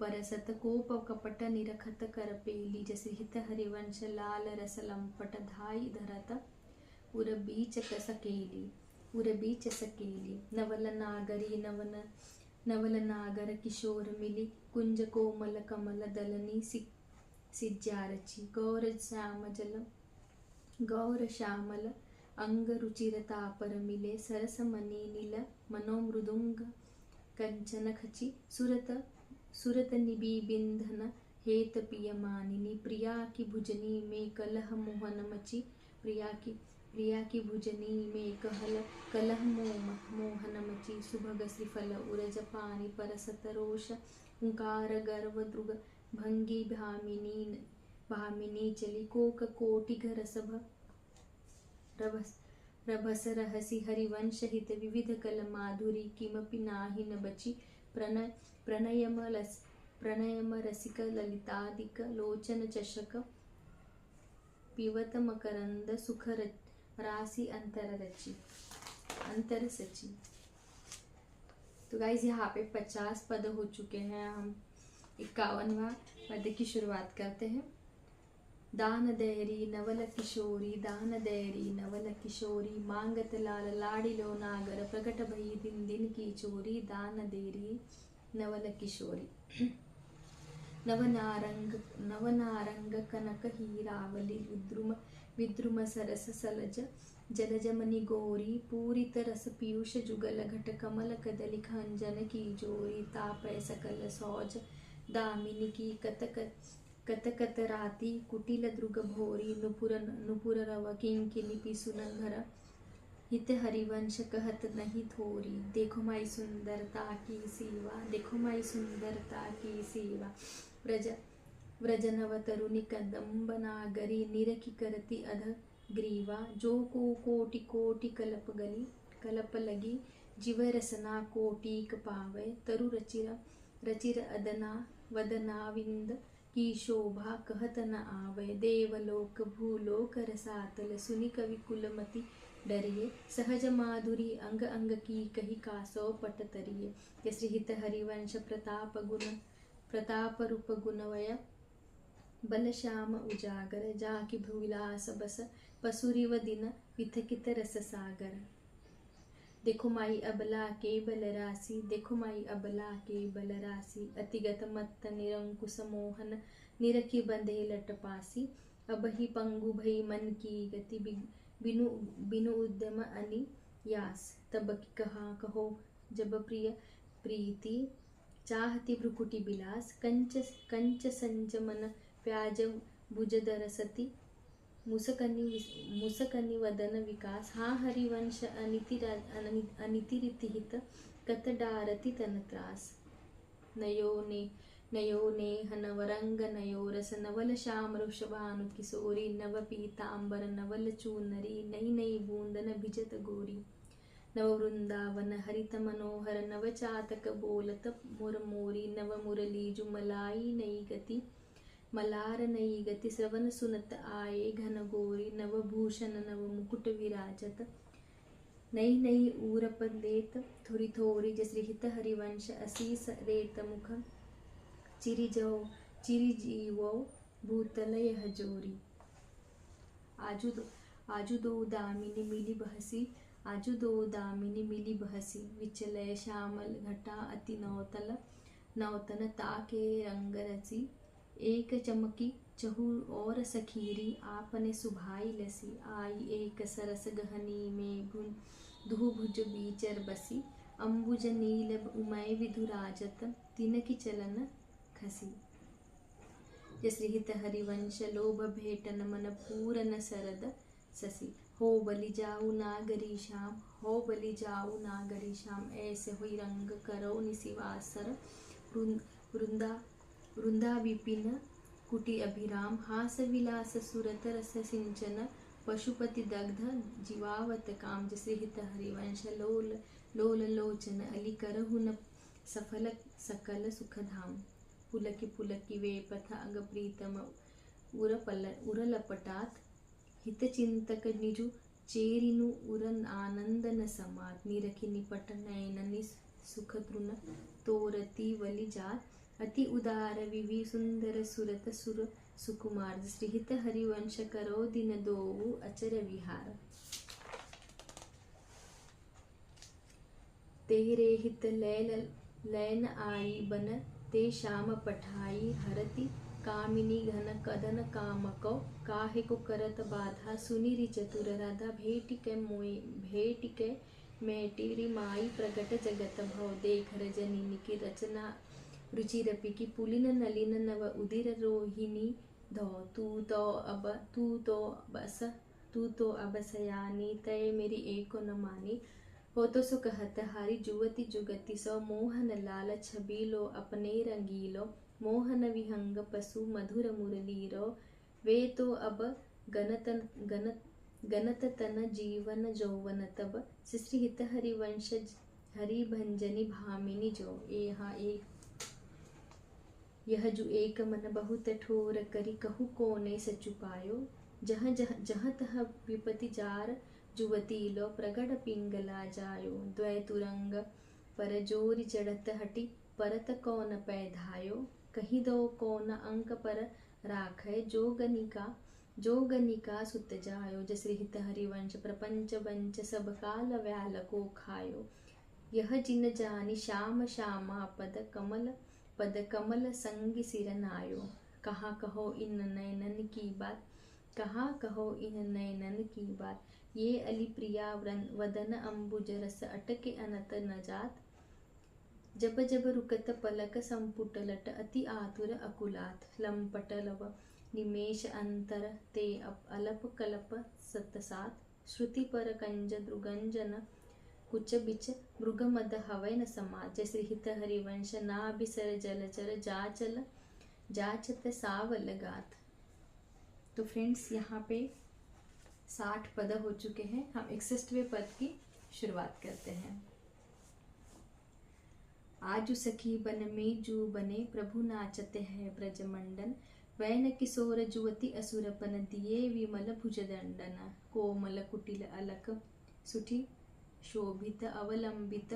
परसत, कोप कपट निरखत करपेली, जसहित हरिवंश लाल रस लंपट, धाई धरत उरबीच सकेली, उरबीच सकेली, नवल नागरी नवल नागर किशोर मिली, कुंज कोमल कमल दलनी सिज्जारची, गौर श्यामल अंग रुचिरतापर मिले, सरस मनी नील मनोमृदुंग कंचन खची, सुरत निबी बिंधन हेत पिय मानिनी, प्रिया की भुजनी में कलह मोहन मची, प्रिया की भुजनी में कलह मोहन मची, सुभग श्रीफल उरज पानी परसत, रोष हुंकार गर्व द्रुग भंगी भामिनी चली, कोक कोटिघ रसभ रभस रहसी, हरिवंश हित विविध कल माधुरी, किमपि नाहि न बची, प्रणयम रसिक ललितादिक लोचन चषक, पिवत मकरंद सुख राशि अंतर सची। तो गाइस यहाँ पे 50 पद हो चुके हैं, हम 51वां पद की शुरुआत करते हैं। दान दैरी नवल किशोरी, दान दैरी नवल किशोरी, मांगत लाल लाडिलो नागर, प्रकट भई दिन दिन की चोरी, दान देरी नवल किशोरी। नवनारंग कनक हीरावली, विद्रुम सरस सलज जलज मणि गौरी, पूरित रस पीयूष जुगल घट, कमल कदली खंजन की जोरी, तापय सकल सौज दामिनी की कत राती, कुटिल द्रुग भोरी, नुपुर रव किंकिनी पिसुन घर, हित हरिवंश कहत नहीं थोरी, देखो माई सुंदरता की सेवा, देखो माई सुंदरता की सेवा, व्रजनव तरुणी कदम्ब नागरी, निरखी करती अध ग्रीवा, जो को कोटि कोटि कलप लगी, जीव रसना कोटिक पावै, तरु रचिर अदना वदना विंद की शोभा, कहत न आवै, देवलोक भूलोक रसातल, सुनि कवि कुलमति डरिए, सहज माधुरी अंग अंग की कही, कासो पट तरिए, यश्रिहित हरिवंश प्रताप रूप गुणवय, बल श्याम उजागर, जाकी भ्रुविलास बस, पसुरिव दिन विथकित रस सागर, देखो माई अबला के बल राशि, देखो माई अबला के बल राशि, अतिगत मत्त निरंकुश मोहन, निरखी बंधे लटपासी, अब ही पंगु भई मन की गति, बिनु उद्यम अनियास, तब की कहो जब प्रीति, चाहती भ्रुकुटी बिलास, कंच संजमन प्याज भुज दरसती, मुसकनि वदन विकास, हाँ हरिवंश अनिति रीतिहित, कत डारती तन त्रास, नयो नेह नवरंग नयो रस, नवल श्याम वृषभानु किशोरी, नव पीतांबर नवल चूनरी, नई नई बूंदन भिजत गोरी, नव वृंदावन हरित मनोहर, नव चातक बोलत मुरमोरी, नव मुरली जुमलाई नई गति, मलार नई गति, श्रवण सुनत आए घन गोरी, नव भूषण नव मुकुट विराजत, नई नई ऊरप लेत थोरी थोरी, जसरिहित हरिवंश असीस रेत मुख, चिरि जीवो भूतल यह जोरी, आजु दो दामिनी मिली बहसी, आजु दो दामिनी मिली बहसी, विचलय श्यामल घटा अति नौतन ताके रंग रसी, एक चमकी चहु और सखीरी, आपने सुभाई लसी, आई एक सरस गहनी में दुहु भुज बीचर बसी, अम्बुज नील उमय विधुराजत, तिनकी चलन खसी, यश्रिहित हरिवंश लोभ भेटन मन पूरन सरद ससी, हो बलि जाऊ नागरी श्याम, हो बलि जाऊ नागरी श्याम, ऐसे हुई रंग करो निशिवासर, वृंदा विपिन कुटी अभिराम हास विलास सुरत रस सिंचन पशुपति दग्ध जीवावत काम। जैसे हित हरिवंश लोल लोल लोचन अली करहुन सफल सकल सुख धाम। पुलकी पुलकी वे पथ अग प्रीतम उरलपटात हित चिंतक निजु चेरिनु उरन आनंदन समात। निरखि निपट नयन सुख तृण तोरती वली जात अति उदार विवि सुंदर सुरत सुर सुकुमार। श्री हित हरिवंश करो दिन दोऊ अचर विहार। तेरे हित लैन आई बन ते श्याम पठाई हरति कामिनी घन कदन कामको काहे को करत बाधा। सुनिरि चतुर राधा भेटिके मेटिरि माई प्रगट जगत भव। देख रजनी की रचना रुचिरपि की पुलिन नलिन नव उदिर रोहिणी धो। तू तो अब सयानी तय मेरी एको न मानी। हो तो सो कहत हारी जुवती जुगति सो मोहन लाल छबीलो अपने रंगीलो। मोहन विहंग पशु मधुर मुरलीरो वे तो अब गनत तन जीवन जौवन तब। श्री हित हरिवंश हरिभंजनी भामिनी जो। यह जो एक मन बहुत ठोर करी कहु कोने सचु पायो। जहाँ तह विपति जार जुवती लो प्रगट पिंगला जायो। द्वै तुरंग पर जोरी चढ़त हटी परत कौन पैधायो। कहीं दो कौन अंक पर राखै जोगनिका सुत जायो। जश्री हित हरिवंश प्रपंच वंच सब काल व्याल को खायो। यह जिन जानी श्याम श्यामा पद कमल संग सिर नायो। कहाँ कहो इन नयनन की बात कहाँ कहो इन नयनन की बात। ये अली प्रिया वदन अम्बुज रस अटके अनत न जात। जब जब रुकत पलक संपुटलट अति आतुर अकुलात। लंपट लव निमेष अंतर ते अलप कलप सतसात। श्रुति पर कंज द्रुगंजन कुच बिच मृग मद हवय न समाज। श्री हित हरिवंश ना बिसर जलचर जाचत सावल गात। तो फ्रेंड्स यहाँ पे 60 पद हो चुके हैं। हम 61वें पद की शुरुआत करते हैं। आजु सखी बन में जू बने प्रभु नाचते हैं ब्रजमंडन। वैन किशोर जुवती असुरपन दिए विमल भुजदंडन। कोमल कुटिल अलक सुठी शोभित अवलंबित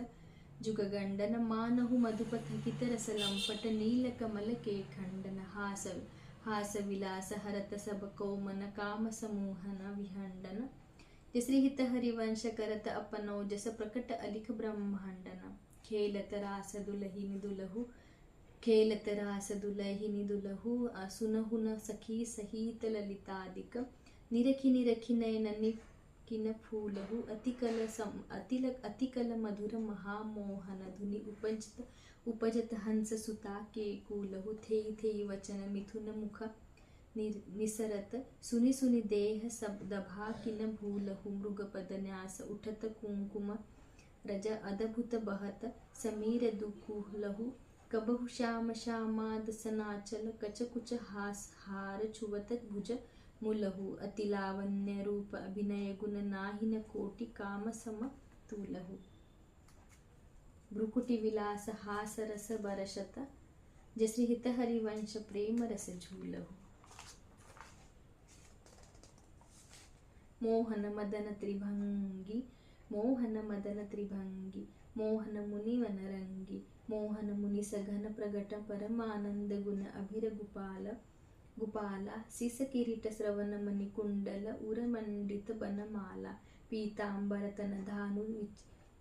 जुगगंडन। मानहु मधुपथकित रस लंपट नील कमल के खंडन। हास विलास हरत सब को मन काम समूहन विहंडन। श्री हित हरिवंश करत अपनो जस प्रकट अलिख ब्रह्मांडन। खेलत रास दुलहिनी दुलहु सुनहुन सखी सहित ललितादिक। निरखि नयननि किन फूलहु अतिकल मधुर महामोहन धुनि उपजत हंस सुता के कूलहु। थे वचन मिथुन मुख निसरत सुनि देह दभा किन भूलहु। मृगपद न्यास उठत कुंकुम रज अद्भुत बहत समीर दुकूलहु। कबहु श्याम श्यामाद सनाचल कच कुच हार छुवत भुज मुलहु। अति लावण्य रूप अभिनय गुण नाहिन कोटि काम सम तूलहु। भ्रुकुटि विलास हास रस बरसत जश्री हित हरिवंश प्रेम रस झूलहु। मोहन मदन त्रिभंगी मोहन मुनि वनरंगी। मोहन मुनि सघन प्रगट परमानंद गुण अभिर गुपाला। सिस किरीट श्रवण मणि कुंडल उर मंडित बनमाला। पीतांबर तन धानु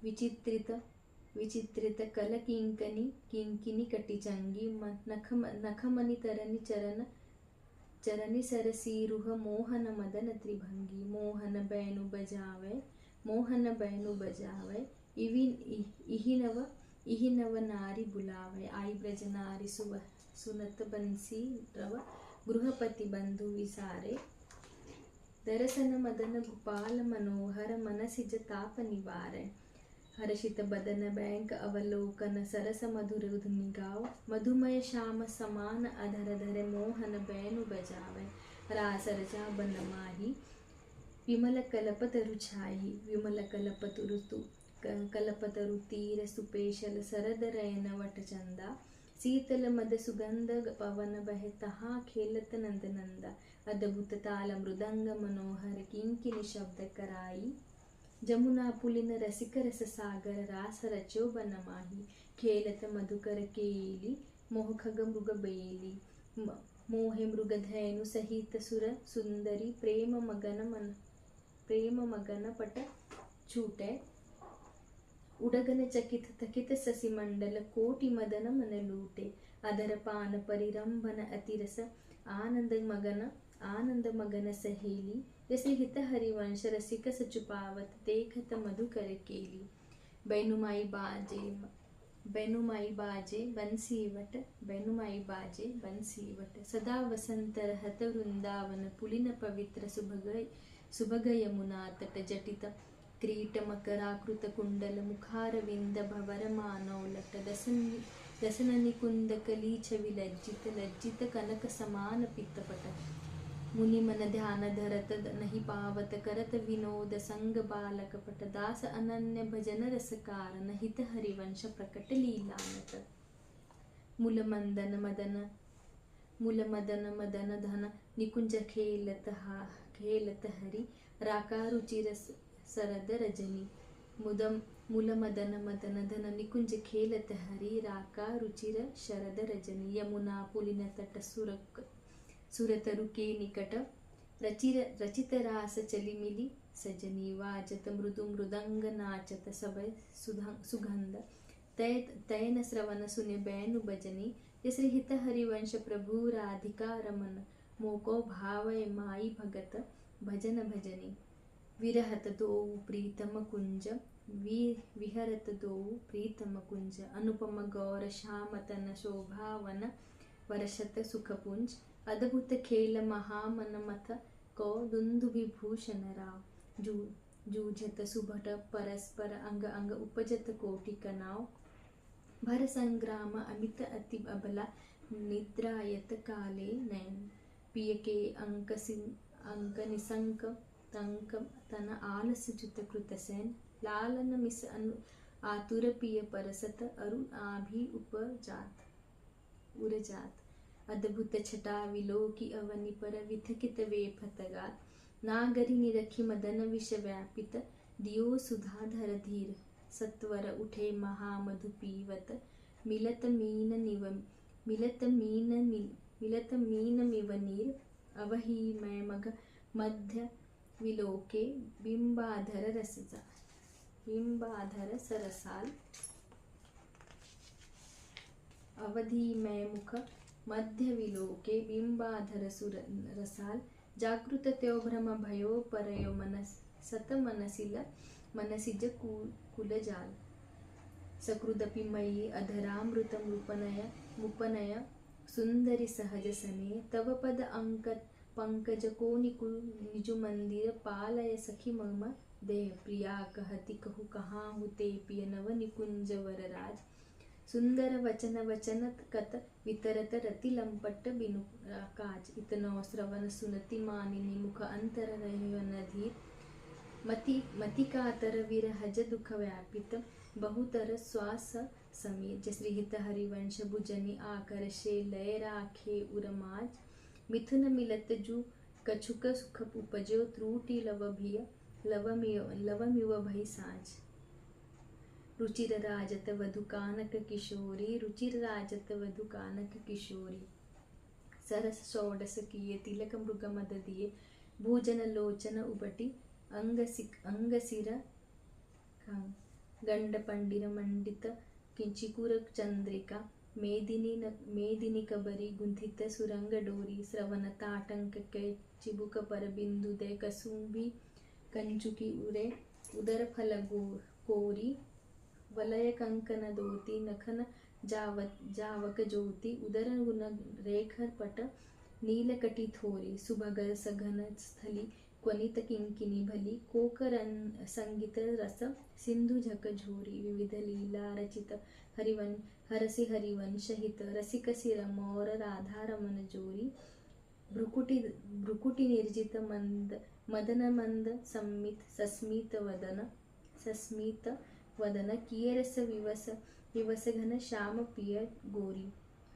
विचित्रित कल किंकिनी कटिचंगी। नखमणि तरनि चरनि सरसीरुह मोहन मदन त्रिभंगी। मोहन बैनु बजावै इहि नव नारी बुलावै। आई ब्रज नारी सुनत बंसी रव गृहपति बंधु विसारे। दरसन मदन गोपाल मनोहर मन सिज ताप निवारै। हर्षित बदन बैंक अवलोकन सरस मधुर धुनि गाओ मधुमय श्याम समान अधर धर मोहन बैनु बजावे रास रचा बन माही विमल कल्पतरु छाई विमल कल्पतरु तीर सुपेशल सरद रयन वट चंदा शीतल मद सुगंध पवन बह तहाँ खेलत नंद नंदा अद्भुत ताल मृदंग मनोहर किंकिनी शब्द कराई जमुना पुलिन रसिक रस सागर रास रचो बन माही खेलत मधुकर केली मोह खग मृग बेली मोहे मृग धैनु सहित सुर सुंदरी प्रेम मगन पट छूटे उडगन चकित थकित ससी मंडल कोटि मदन मन लूटे अधर पान परिरंभन अतिरस आनंद मगन सहेली जैसे हित हरिवंश रसिक सचुपावत देखत मधुकर केली बैनुमाई बाजे बंसीवट सदा वसंत रहत वृंदावन पुलिन पवित्र सुभग यमुना तट जटित क्रीट मकराकृत कुंडल मुखारविंद भवर मानव लट दसन निकुंद कलीछ विलज्जित लज्जित कनक समान पित्तपट मुनि मन ध्यान धरत नहीं पावत करत विनोद संग बालक पट दास अनन्य भजन रस कारण हित हरिवंश प्रकट लीलानत मूल मदन धन निकुंज खेलत हरि राका रुचिर सरद रजनी मूल मदन धन निकुंज खेलत हरि राका रुचिर शरद रजनी यमुना पुलिन तट सुरतरु के निकट रचित रास चली मिली सजनी वाजत मृदु मृदंग नाचत सब सुगंध तैन श्रवण सुने बैनु बजनी श्री हित हरिवंश प्रभु राधिका रमन मोको भावय माई भगत भजन भजनी विरहत दो प्रीतम प्रीतम कुंज अनुपम गौर श्याम तन शोभावन वर्षत सुखपुंज अद्भुत खेल महामन मथ को दुंदु विभूषण राव जूझत सुभट परस्पर अंग अंग उपजत कोटि कनाव भर संग्राम अमित अति अबला निद्रायत काले नयन पिय के अंक निसंक तंक तन आलस जुत कृत सेन लालन मिस आतुर पिय परसत अरु आभि उरजात अद्भुत छटा विलोकी अवनि पर विथकित वेफतगात नागरी निरखी मदन विष व्यापित दियो सुधाधर धीर सत्वर उठे महामधु पीवत मिलत मीन मिवनीर अवही मैं मग मध्य विलोके बिंबाधर सरसाल अवधि में मुख मध्य विलोके बिंबाधर सुर रसाल जागृत त्यो भ्रम भयो परयो मनस सत मनसिज कुलजाल सकृदपि मयि अधरामृत मुपनय सुंदरी सहज सने तव पद अंक पंकज को निजु मंदिर पालय सखी मम देह प्रिया कहती कहु कहाँ हुते पिय नव निकुंज वरराज सुंदर वचन कत वितरत रति लंपट बिनु काज इतनो श्रवण सुनति मानिनी मुख अंतर रहन धीर मति कातर विरहज दुख व्यापित बहुतर श्वास समीर श्री हित हरिवंश भुजनि आकर्षे लय राखे उरमाज मिथुन मिलत जू कछुक सुख उपजो त्रुटि लवमिव भई साँझ रुचिर राजत वधु कानक किशोरी सरस षोडश किए तिलक मृग मद दिए भूजन लोचन उबटी अंग सिर गंड पंडिर मंडित किंचिकुर चंद्रिका मेदिनी कबरी गुंथित सुरंग डोरी श्रवण ताटंक के चिबुक पर बिंदु दे कसुंभी कंचुकी उदर फल कोरी वलय कंकन दोती नखन जावक ज्योति उदर गुण रेख पट नीलकटी थोरी सुभगर सघन स्थली क्वनित किंकिनी भली कोकरन संगीत रस सिंधु झकझोरी विविध लीला रचित हरसी हरिवंश हित रसिक सिर मोर राधा रमन जोरी भ्रुकुटी निर्जित मदन मंद सस्मित वदन कियरस विवस घन श्याम पिय गोरी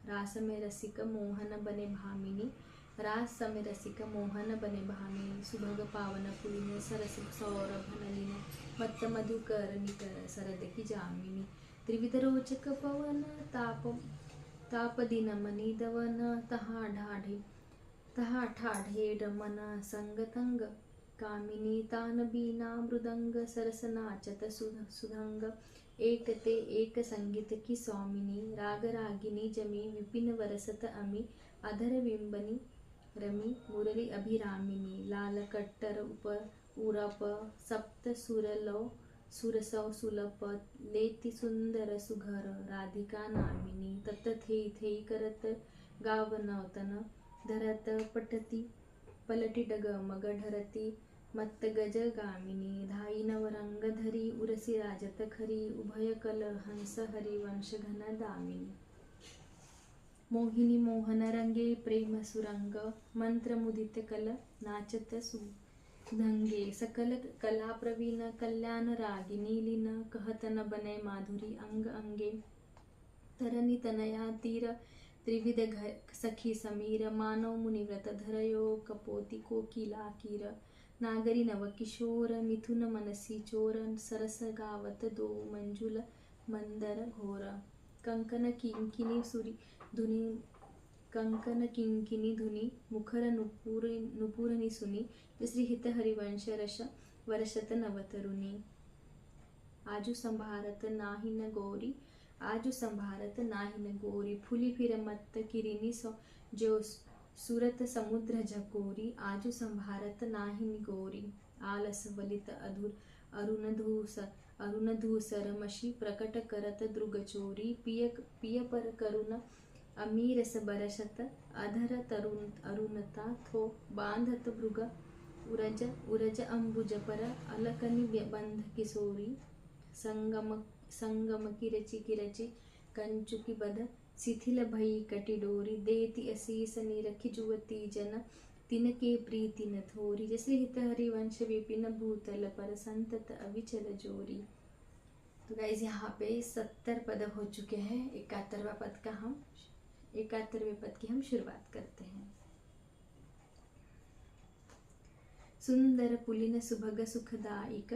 रास में रसिक मोहन बने भामिनी सुभग पावन पुलिन सरस सौरभ नलिन मत्त मधुकर निकर सरद की जामिनी त्रिविध रोचक पवन ताप दिन मनी दवन तहा ठाढे रमन संगतंग कामिनी तान बीना मृदंग सरस नाचत सुधंग एक ते एक संगीत की स्वामिनी राग रागिनी जमी विपिन वरसत अमी अधर बिंबनी रमी मुरली अभिरामिनी लाल कट्टर उरप सप्त सुरलो सुरसव सुलप लेती सुंदर सुघर राधिका नामिनी तत थेई करत गाव नवतन धरत पलटी डग मग ढरती मत्त गज गामिनी धाई नवरंग धरी उरसी राजत खरी उभय कल हंस हरिवंश घन दामिनी मोहिनी मोहन रंगे प्रेम सुरंग मंत्र मुदित कल नाचत सुधंगे सकल कला प्रवीण कल्याण रागिनी लीन कहतन बने माधुरी अंग अंगे तरनी तनया तीर त्रिविध सखी समीर मानव मुनिव्रत धरयो कपोती कोकिला कीर नागरी नव किशोर मिथुन मनसी चोर सरस गावत दो मंजुल मंदर घोर कंकन किंकिनी धुनी मुखर नुपुर सुनी श्री हित हरिवंश रश वर्षत नवतरुणी आजु संभारत नाहिन गोरी फुली फिर मत्त किरिनी जो सूरत समुद्र झकोरी आजु संभारत नाहिन गोरी आलस वलित अरुण धूसर मशी प्रकट करत द्रुग चोरी पिय पर करुण अमीरस बरसत अधर अरुणता थो बांधत भृग उरज अंबुज पर अलकनि बंध किशोरी संगम किरची कंचुकी बध शिथिल भई कटिडोरी देती असीस निरखि जुवती जन तिनके प्रीति न थोरी जैसे हित हरिवंश विपिन भूतल पर संतत अविचल जोरी। तो गाइस यहाँ पे 70 पद हो चुके हैं। 71वें पद की हम शुरुआत करते हैं। सुंदर पुलिन सुभग सुखदायक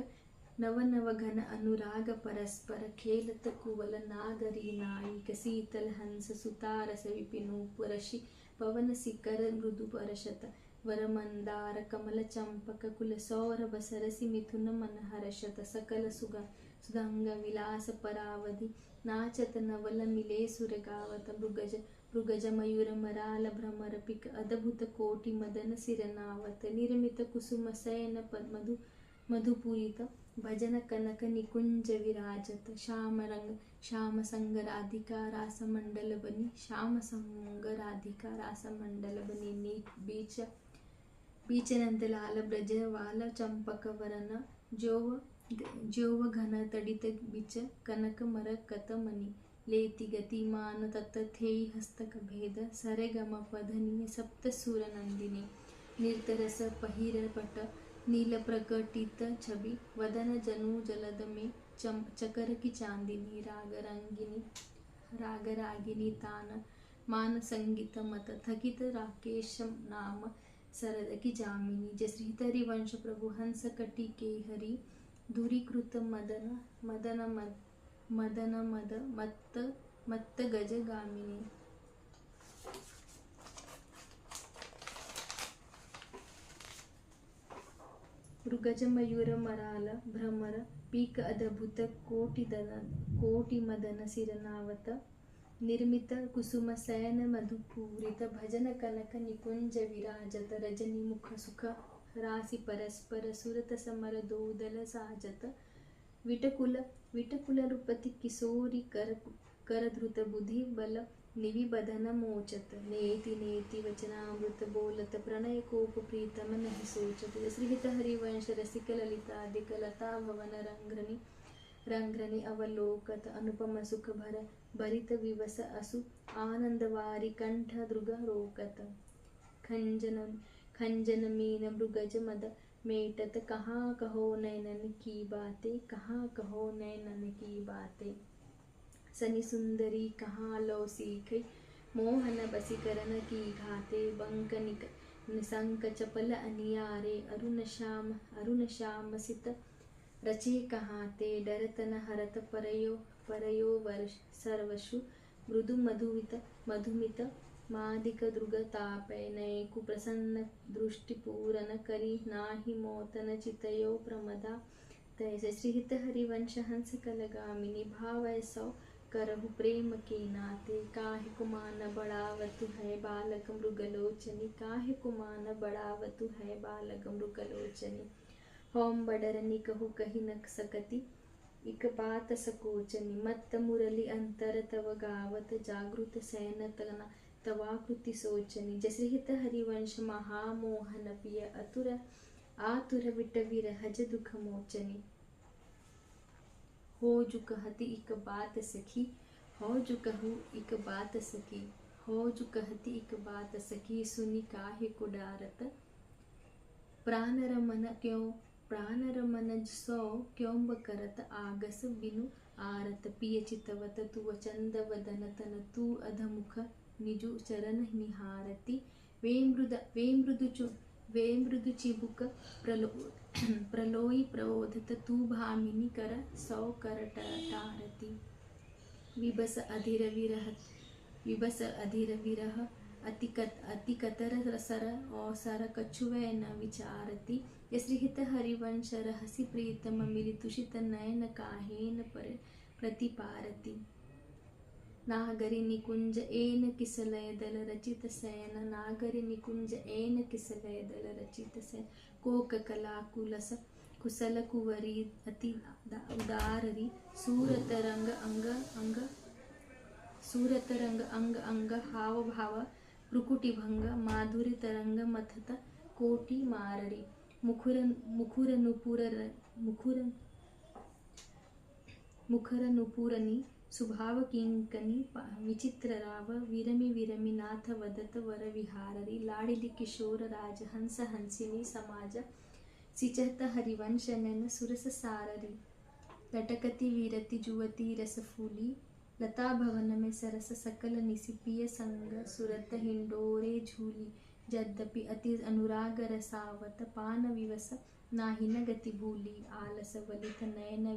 नव नव घन अनुराग परस्पर खेलत कुवल नागरी नायिक शीतल हंस सुतारस विपिनूपरशि पवन शिकर मृदु परशत वर मंदार कमल चंपक कुल सौरभ सरसि मिथुन मन हर्षत सकल सुगंग विलास परावधि नाचत नवल मिले सुर गावत मृगज मयूर मराल भ्रमर पिक अद्भुत कोटि मदन सिरनावत निर्मित कुसुम शयन मधुपुरित भजन कनक निकुंज विराजत श्याम संग राधिका रास मंडल बनी बीच नंद लाल ब्रज वाल चंपक वरन जोव घन तडित बिच कनक मरकत मणि लेति गतिमान तत थेई हस्तक भेद सरे गम पधनीय सप्त सुर नंदिनी निर्तरस पहिर पट नील प्रकटित छवि वदन जनु जलद में चकर की चांदिनी राग रागिनी तान मान संगीत मत थकित राकेश नाम सरद की जामिनी जसृत हरिवंश प्रभु हंस कटि के हरि धुरीकृत मदन मत्त गज गामिनी। मृगज मयूर मराल भ्रमर पीक अद्भुत कोटि मदन सिरनावत निर्मित कुसुम शयन मधुपूरित भजन कनक निकुंज विराजत रजनी मुख सुख राशि परस्पर सुरत समर दोदल साजत विटकुल रूपति किशोरी कर धृत बुद्धि बल निविबधन मोचत नेति नेति वचनामृत बोलत प्रणय कोप प्रीतम नहीं सोचत। श्रीहित हरिवंश रसिक ललितादिक लता भवन रंग्रनि अवलोकत अनुपम सुख भरित विवस असु आनंदवारी कंठ दृग रोकत। खंजन मीन मृगज मद मेटत कहाँ कहो नैनन की बातें, कहाँ कहो नैनन की बातें। सनी सुंदरी कहाँ लो सीखे मोहन बसीकरण की घाते। बंक निसंक चपल अनियारे अरुण श्याम सित रचे कहाँ ते। डरत न हरत परयो वर्ष सर्वशु मृदु मधुमित मादिक द्रुगतापय नये कुप्रसन्न दृष्टि पूरन करी नाही मोतन चितयो प्रमदा। तैसे श्रीहित हरिवंश हंस कलगामिनी भावय सौ करहु प्रेम के नाते। काहे कुमान बढ़ावतु है बालक मृगलोचनी, काहे कुमान बढ़ावतु है बालक मृगलोचनी। होम बडरनी कहु कही न सकती इक बात सकोचनी। मत्त मुरली अंतर तव गावत जागृत सैन तना तवाकृति सोचनी। जसृहित हरिवंश महामोहन पिय आतुर विट विरहज दुख मोचनी। हो जु कहती इक बात सखी, हो जु कहू इक बात सखी, हो जु कहती इक बात सखी। सुनी काहे को डारत प्राण रमन सो क्यों करत आगस बिनु आरत। पिय चितवत तु चंद वदन तन तू अधमुख निजु चरण निहारती। वे मृदु चिबुक प्रलोई प्रबोधत तू भामिनी कर सौ कर टारती। विबस अधीर विरह अति कतर सर औसर कछुवे न विचारती। श्रीहित हरिवंश रहसि प्रीतम मिलि तुषित नयन काहेन प्रतिपारती। नागरी निकुंज एन किसलय दल रचित सैन, नागरी निकुंज एन किसलय दल रचित सैन। कोक कला कुशल कुवरी अति उदाररी। सूरत रंग अंग हाव भाव भ्रुकुटी भंग। माधुरी तरंग मथत कोटि माररी। मुखर नुपुरनी सुभाव किंकनी विचित्र राव। विरमि नाथ वदत वर विहाररी। लाडिली किशोर राज हंस हंसिनी समाज सिचत हरिवंश नैन सुरस साररी। लटकती वीरति जुवती रस फूली, लता भवन में सरस सकल निसिपिय संग। सुरत हिंडोरे झूली यद्यपि अति अनुराग रसावत। पान विवस नाही न गति भूली, आलस वलित नयन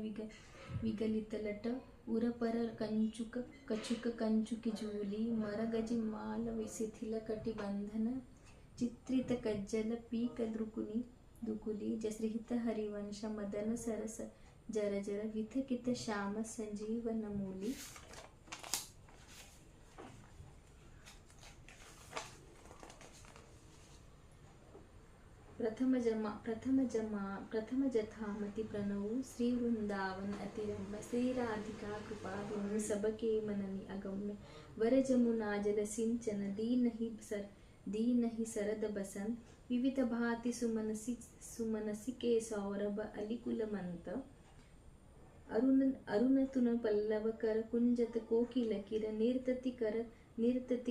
विगलित लट। उर पर कछुक कंचुकी झूली, मर गज माल विशिथिल कटिबंधन। चित्रित कज्जल पीक दुकुली। जसृहित हरिवंश मदन सरस जर विथ कित श्याम संजीवन मूली। प्रथम जथामति प्रणव श्री वृंदावन अति रम्य। श्री राधिका कृपा बिनु सबके मननि अगम्य। वर जमुना जल सिंचन दीन ही सरद बसन। विविध भांति सुमनसी के सौरभ अलिकुल मंत। अरुण तुन पल्लव कर कुंजत कोकिल किर। निर्तति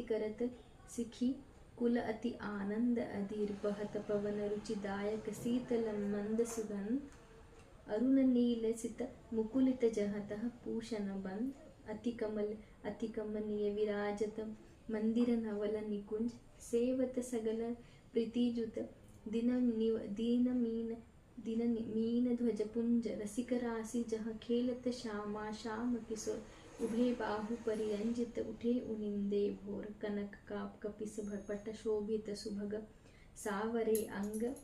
करत सिखी कुल अति आनंद अधीर। बहत पवन रुचिदायक शीतल मंद सुगंध। अरुण नील सित मुकुलित जहत पूषण बंद। अति कमनीय विराजत मंदिर नवल निकुंज। सेवत सगल प्रीतिजुत दीन मीन ध्वज पुंज। रसिक राशि जहाँ खेलत श्यामा श्याम किशोर। उभे बाहु परिरंजित उठे उनिंदे भोर। कनक काप कपिस भरपट शोभित सुभग सावरे अंग।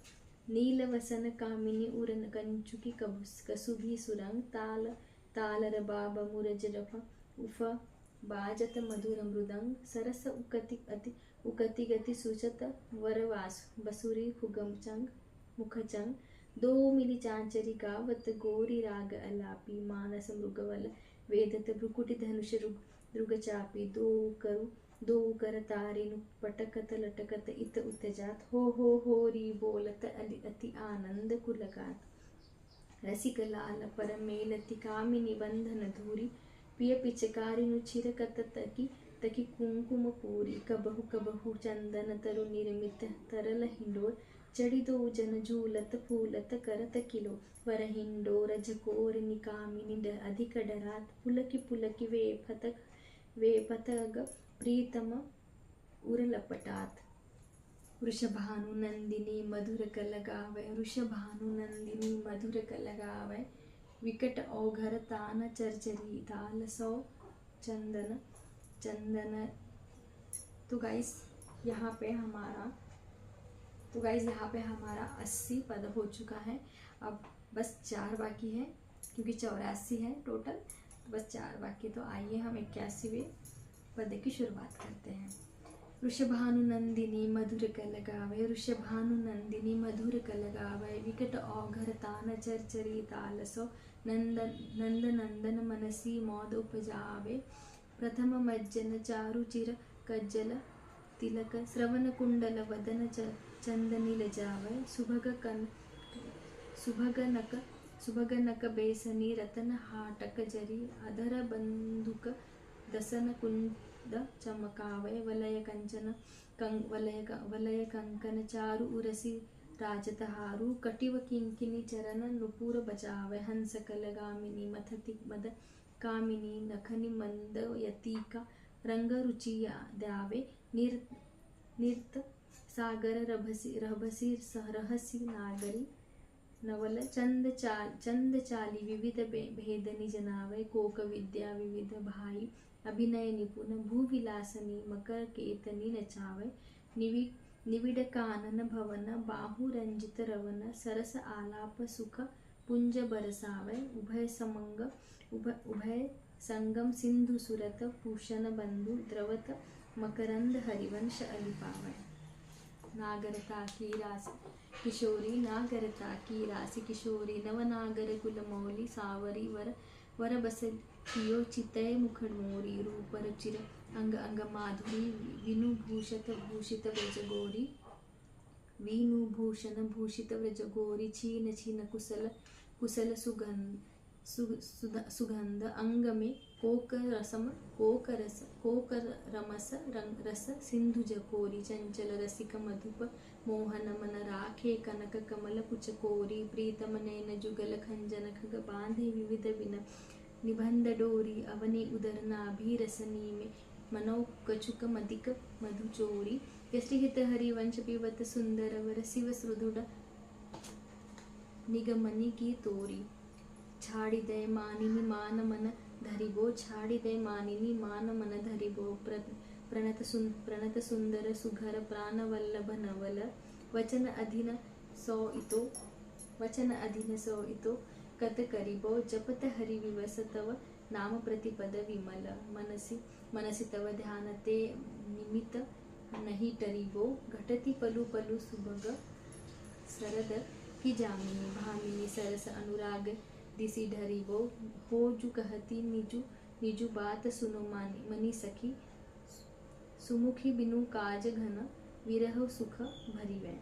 नील वसन कामिनी उरन कंचुकी कसुभी सुरंग। ताल रबाब मुरज रफ उफ बाजत मधुर मृदंग। सरस उकति गति सुचत वरवास बसुरी मुखचंग। दो मिली चांचरी गावत गोरी राग अलापी। मानस मृगवल वेदत भ्रुकुटी धनुष दृग चापी दो करु दो कर तारिनु पटकत लटकत इत उत्जात हो री बोलत अति आनंद कुलगात रसिक लाल पर मेलति कामिनी बंधन धूरी पिय पिचकारिनु छिरकत तकी कुंकुम पूरी कबहु चंदन तरु निर्मित तरल हिंडोर चढ़ी दो जन झूलत फूलत करत किलो वर हिंडोर झकोर निकामिनी अधिक डरात पुलकी वे फतग प्रीतम उरलपटात वृषभानु नंदिनी मधुर कलगावै वृषभानु नंदिनी मधुर कलगावै विकट औघर तान चरचरी ताल सौ चंदन चंदन। तो गाइस यहाँ पे हमारा 80 पद हो चुका है। अब बस 4 बाकी है क्योंकि 84 है टोटल, तो बस 4 बाकी। तो आइए हम 81वें पद की शुरुआत करते हैं। वृषभानु नंदिनी मधुर कलगावै वृषभानु नंदिनी मधुर कलगावै विकट औघर तान चरचरी तालसो नंद नंदन मनसी मौद उपजावे प्रथम मज्जन चारु चिर कज्जल तिलक श्रवण कुंडल वदन चंदनील जावै सुभग नक बेसनी रतन हाटक जरी अधर बंधुक दसन कुंद चमकावै वलय कंकन चारु उरसी राजतहारु कटिव किंकिनी चरण नुपुर बजावै हंस कलगामिनी मथति मद कामिनी नखनि मंद यतिका रंग रुचिया द्यावे निर्त सागर रहबसी रहसी नागरी नवल चंद चाली विविध भेदनी जनावै कोक विद्या विविध भाई अभिनय निपुण भूविलासनी मकर केतनी नचावै निविड कानन भवन बाहु रंजित रवन सरस आलाप सुख पुंज बरसावै उभय संगम सिंधु सुरत भूषण बंधु द्रवत मकरंद हरिवंश अलिपावै नागरता की राशि किशोरी नवनागर कुलमौली सावरी वर बस कियो चितय मुखमोरी रूप रुचिर अंग अंग माधुरी विनुभूषण भूषित व्रजगोरी छीन कुशल सुगंध अंग में कोक रस सिंधु जकोरी चंचल रसिक मधुप मोहन मन राखे कनक कमल कुचकोरी प्रीतम नैन जुगल खंजन खग बांधे विविध बिन निबंध डोरी अवनी उदर नाभि रसनी में मनो कछुक मदिक मधुचोरी यष्टिहित हरिवंश पिबत सुंदर वर शिव सुदृढ़ निगमनी की तोरी छाड़ी दय मानिनी मान मन धरिबो छाड़ी दय मानिनी मान मन धरिबो प्रणत सुंदर सुघर प्राण वल्लभ नवल वचन अधीन सो इतो कत करिबो जपत हरि विवस तव नाम प्रतिपद विमल मनसि तव ध्यान ते निमित नहीं टरिबो घटति पलु पलु सुभग सरद की जामिनी भामिनी सरस अनुराग दिसी ढरिबो हो जु कहती निजु बात सुनो मनी सखी सुमुखी बिनु काज घन विरह सुख भरिवै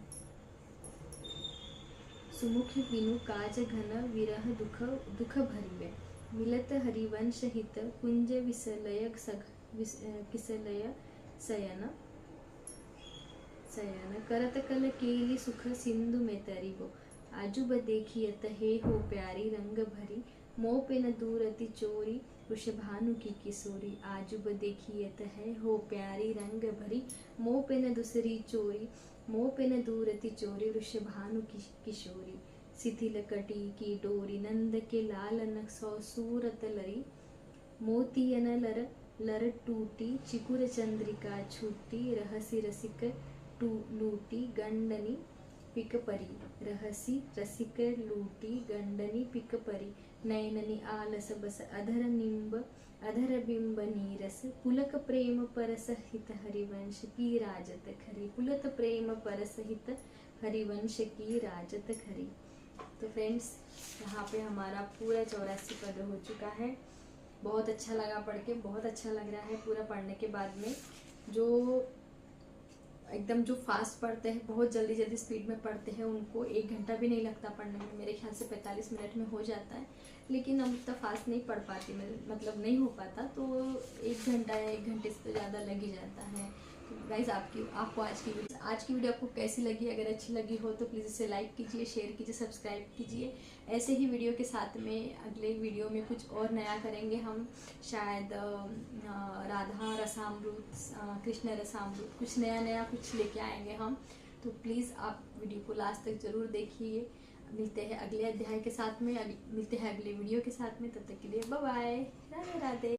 सुमुखी बिनु काज घन विरह दुख भरिवै मिलत हरिवंश हित कुंज विसलय किसलय शयन करत कल केली सुख सिंधु में तरिबो आजुब देखियत हे हो प्यारी रंग भरी मोह पे न दूरति चोरी वृषभानु की किशोरी आजुब देखियत है हो प्यारी रंग भरी मोह पे न दूसरी चोरी मोह पे न दूरति चोरी वृषभानु की किशोरी शिथिल कटी की डोरी नंद के लाल न सौ सूरत लरी मोतियन लर टूटी चिकुर चंद्रिका छूटी रहसी रसिक लूटी गंडनी पिक परी रहसी रसिक लूटी गंडनी पिक परी नयननी आलस बस अधर बिंब नीरस पुलक प्रेम परस हित हरिवंश की राजत खरी पुलक प्रेम परस हित हरिवंश की राजत खरी। तो फ्रेंड्स यहाँ पे हमारा पूरा 84 पद हो चुका है। बहुत अच्छा लगा पढ़ के, बहुत अच्छा लग रहा है पूरा पढ़ने के बाद में। जो एकदम जो फास्ट पढ़ते हैं, बहुत जल्दी जल्दी स्पीड में पढ़ते हैं, उनको 1 घंटा भी नहीं लगता पढ़ने में, मेरे ख्याल से 45 मिनट में हो जाता है। लेकिन हम उतना फास्ट नहीं पढ़ पाती, मतलब नहीं हो पाता, तो 1 घंटा या 1 घंटे से तो ज़्यादा लग ही जाता है। तो गाइस आपको आज की वीडियो आपको कैसी लगी? अगर अच्छी लगी हो तो प्लीज़ इसे लाइक कीजिए, शेयर कीजिए, सब्सक्राइब कीजिए। ऐसे ही वीडियो के साथ में अगले वीडियो में कुछ और नया करेंगे हम, शायद राधा रसामृत, कृष्ण रसामृत, कुछ नया कुछ लेके आएंगे हम। तो प्लीज़ आप वीडियो को लास्ट तक ज़रूर देखिए। मिलते हैं अगले अध्याय के साथ में, मिलते हैं अगले वीडियो के साथ में। तब तक के लिए बाय बाय, राधे राधे।